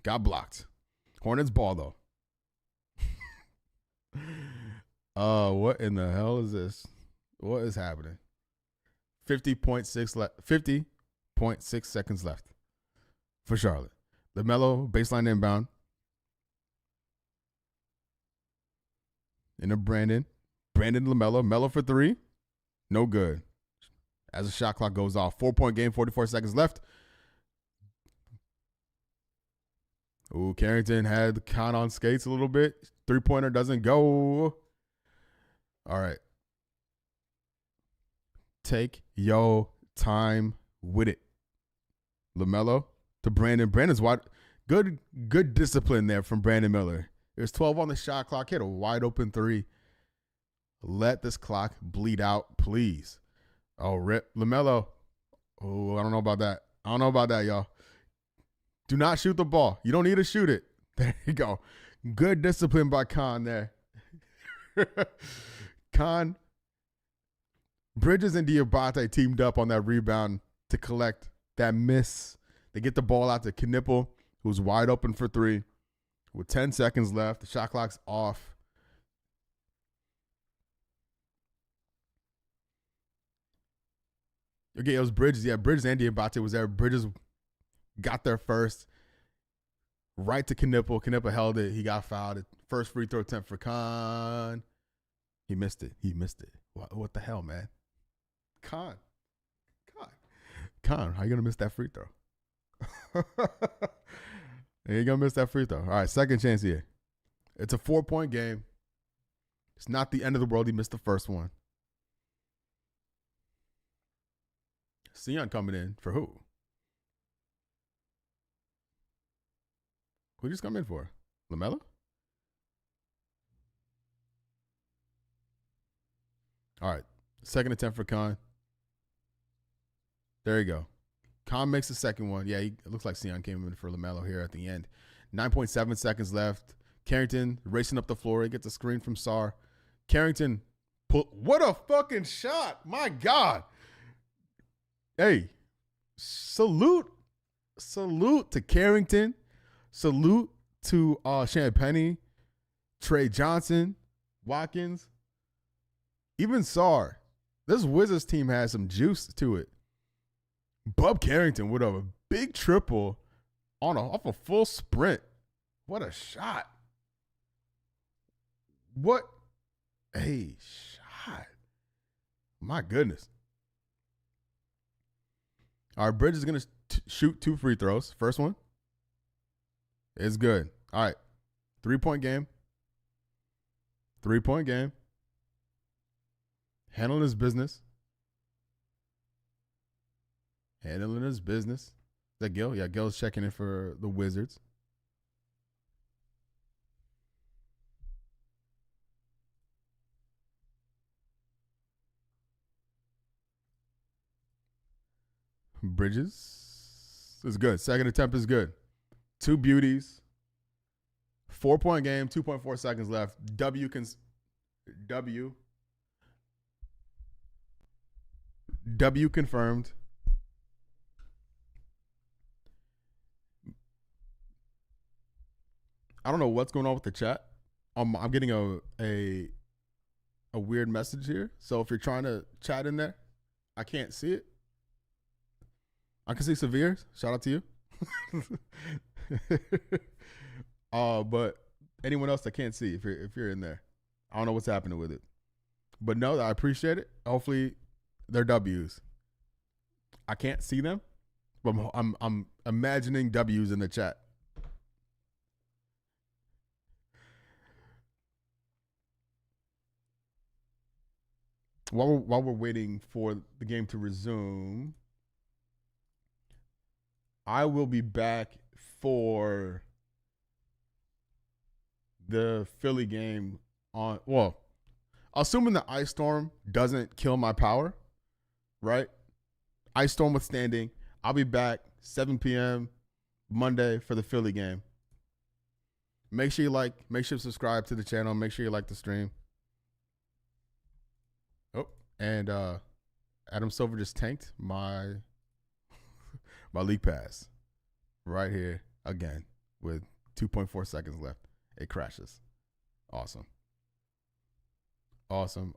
got blocked. Hornets ball, though. What in the hell is this? What is happening? 50.6 seconds left for Charlotte. LaMelo, baseline inbound. Into Brandon. Brandon LaMelo. Melo for three. No good. As the shot clock goes off. 4-point game, 44 seconds left. Ooh, Carrington had the count on skates a little bit. 3-pointer doesn't go. All right. Take your time with it. LaMelo to Brandon. Brandon's wide. Good discipline there from Brandon Miller. There's 12 on the shot clock. Hit a wide open three. Let this clock bleed out, please. Oh, rip. LaMelo. Oh, I don't know about that. I don't know about that, y'all. Do not shoot the ball. You don't need to shoot it. There you go. Good discipline by Khan there. Khan. Bridges and Diabate teamed up on that rebound to collect that miss. They get the ball out to Knipple, who's wide open for three. With 10 seconds left, the shot clock's off. Okay, it was Bridges. Yeah, Bridges and Diabate was there. Bridges got there first. Right to Knipple. Knipple held it. He got fouled. First free throw attempt for Khan. He missed it. What the hell, man? Khan, how you going to miss that free throw? You're going to miss that free throw. All right, second chance here. It's a 4-point game. It's not the end of the world. He missed the first one. Sion coming in for who? Who just come in for? LaMelo? All right. Second attempt for Khan. There you go. Khan makes the second one. Yeah, it looks like Sion came in for LaMelo here at the end. 9.7 seconds left. Carrington racing up the floor. He gets a screen from Sar. Carrington, what a fucking shot. My God. Hey, salute to Carrington. Salute to Champagnie, Trey Johnson, Watkins, even Sar. This Wizards team has some juice to it. Bub Carrington with a big triple off a full sprint. What a shot. What a shot. My goodness. Our Bridge is going to shoot 2 free throws. First one is good. All right. 3-point game. 3-point game. Handling his business. Is that Gil? Yeah, Gil's checking in for the Wizards. Bridges is good. Second attempt is good. 2 beauties. 4-point game. 2.4 seconds left. W confirmed. I don't know what's going on with the chat. I'm getting a weird message here. So if you're trying to chat in there, I can't see it. I can see Severe. Shout out to you. But anyone else that can't see, if you're in there, I don't know what's happening with it. But no, I appreciate it. Hopefully They're W's. I can't see them, but I'm imagining W's in the chat. While we're waiting for the game to resume, I will be back for the Philly game on, well, assuming the ice storm doesn't kill my power, right? Ice storm withstanding, I'll be back 7 p.m. Monday for the Philly game. Make sure you subscribe to the channel. Make sure you like the stream. Oh, and Adam Silver just tanked my league pass right here again with 2.4 seconds left. It crashes. Awesome. Awesome.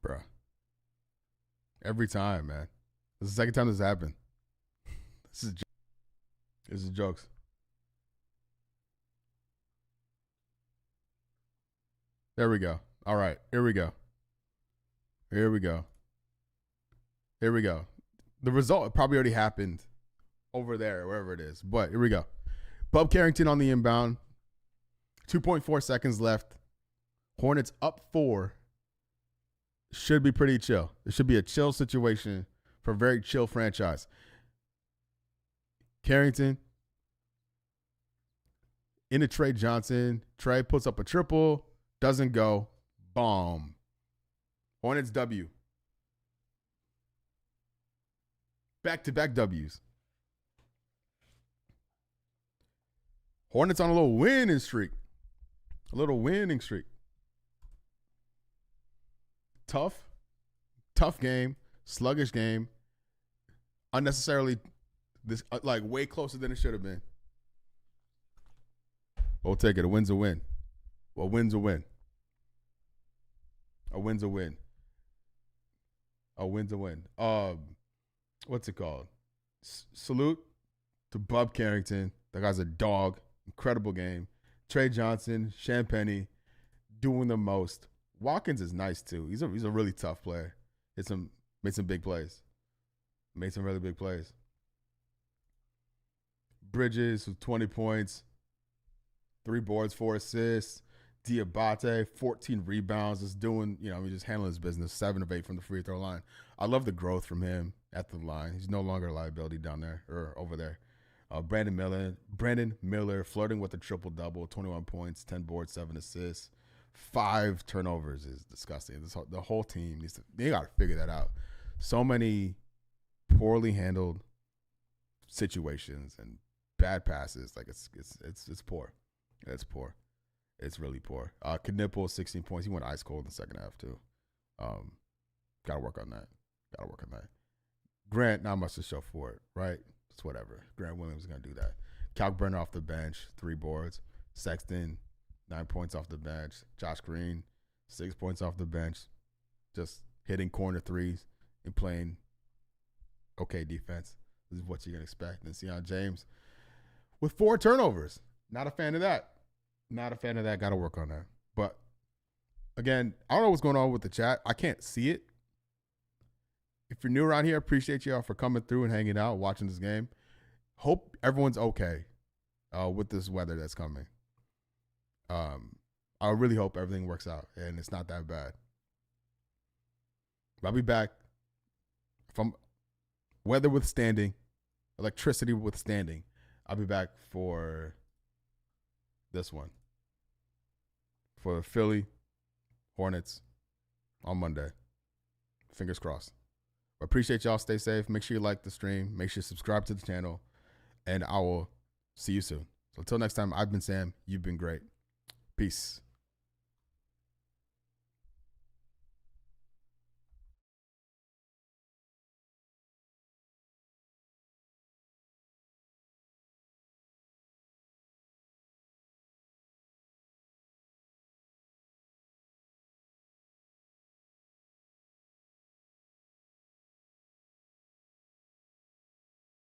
Bruh. Every time, man. This is the second time this happened. This is jokes. There we go. All right. Here we go. The result probably already happened over there, wherever it is. But here we go. Bub Carrington on the inbound. 2.4 seconds left. Hornets up 4. Should be pretty chill. It should be a chill situation for a very chill franchise. Carrington into Trey Johnson. Trey puts up a triple. Doesn't go. Bomb. Hornets W. Back-to-back W's. Hornets on a little winning streak. Tough game. Sluggish game. Unnecessarily way closer than it should have been. We'll take it. A win's a win. Well, win's a win. A win's a win. What's it called? Salute to Bub Carrington. That guy's a dog. Incredible game. Trey Johnson, Champagny, doing the most. Watkins is nice too. He's a really tough player. Made some big plays. Made some really big plays. Bridges with 20 points, 3 boards, 4 assists. Diabate, 14 rebounds, just doing, just handling his business. 7 of 8 from the free throw line. I love the growth from him at the line. He's no longer a liability down there or over there. Brandon Miller flirting with a triple-double, 21 points, 10 boards, 7 assists. 5 turnovers is disgusting. The whole team they got to figure that out. So many poorly handled situations and bad passes. It's poor. It's poor. It's really poor. Knipple, 16 points. He went ice cold in the second half too. Got to work on that. Grant, not much to show for it, right? It's whatever. Grant Williams is gonna do that. Kalkbrenner off the bench, 3 boards. Sexton, 9 points off the bench. Josh Green, 6 points off the bench. Just hitting corner threes and playing okay defense. This is what you're going to expect. And Sion James with 4 turnovers. Not a fan of that. Got to work on that. But, again, I don't know what's going on with the chat. I can't see it. If you're new around here, appreciate y'all for coming through and hanging out, watching this game. Hope everyone's okay with this weather that's coming. I really hope everything works out and it's not that bad. I'll be back from weather withstanding, electricity withstanding. I'll be back for this one. For Philly Hornets on Monday. Fingers crossed. Appreciate y'all. Stay safe. Make sure you like the stream. Make sure you subscribe to the channel. And I will see you soon. So until next time, I've been Sam. You've been great. Peace.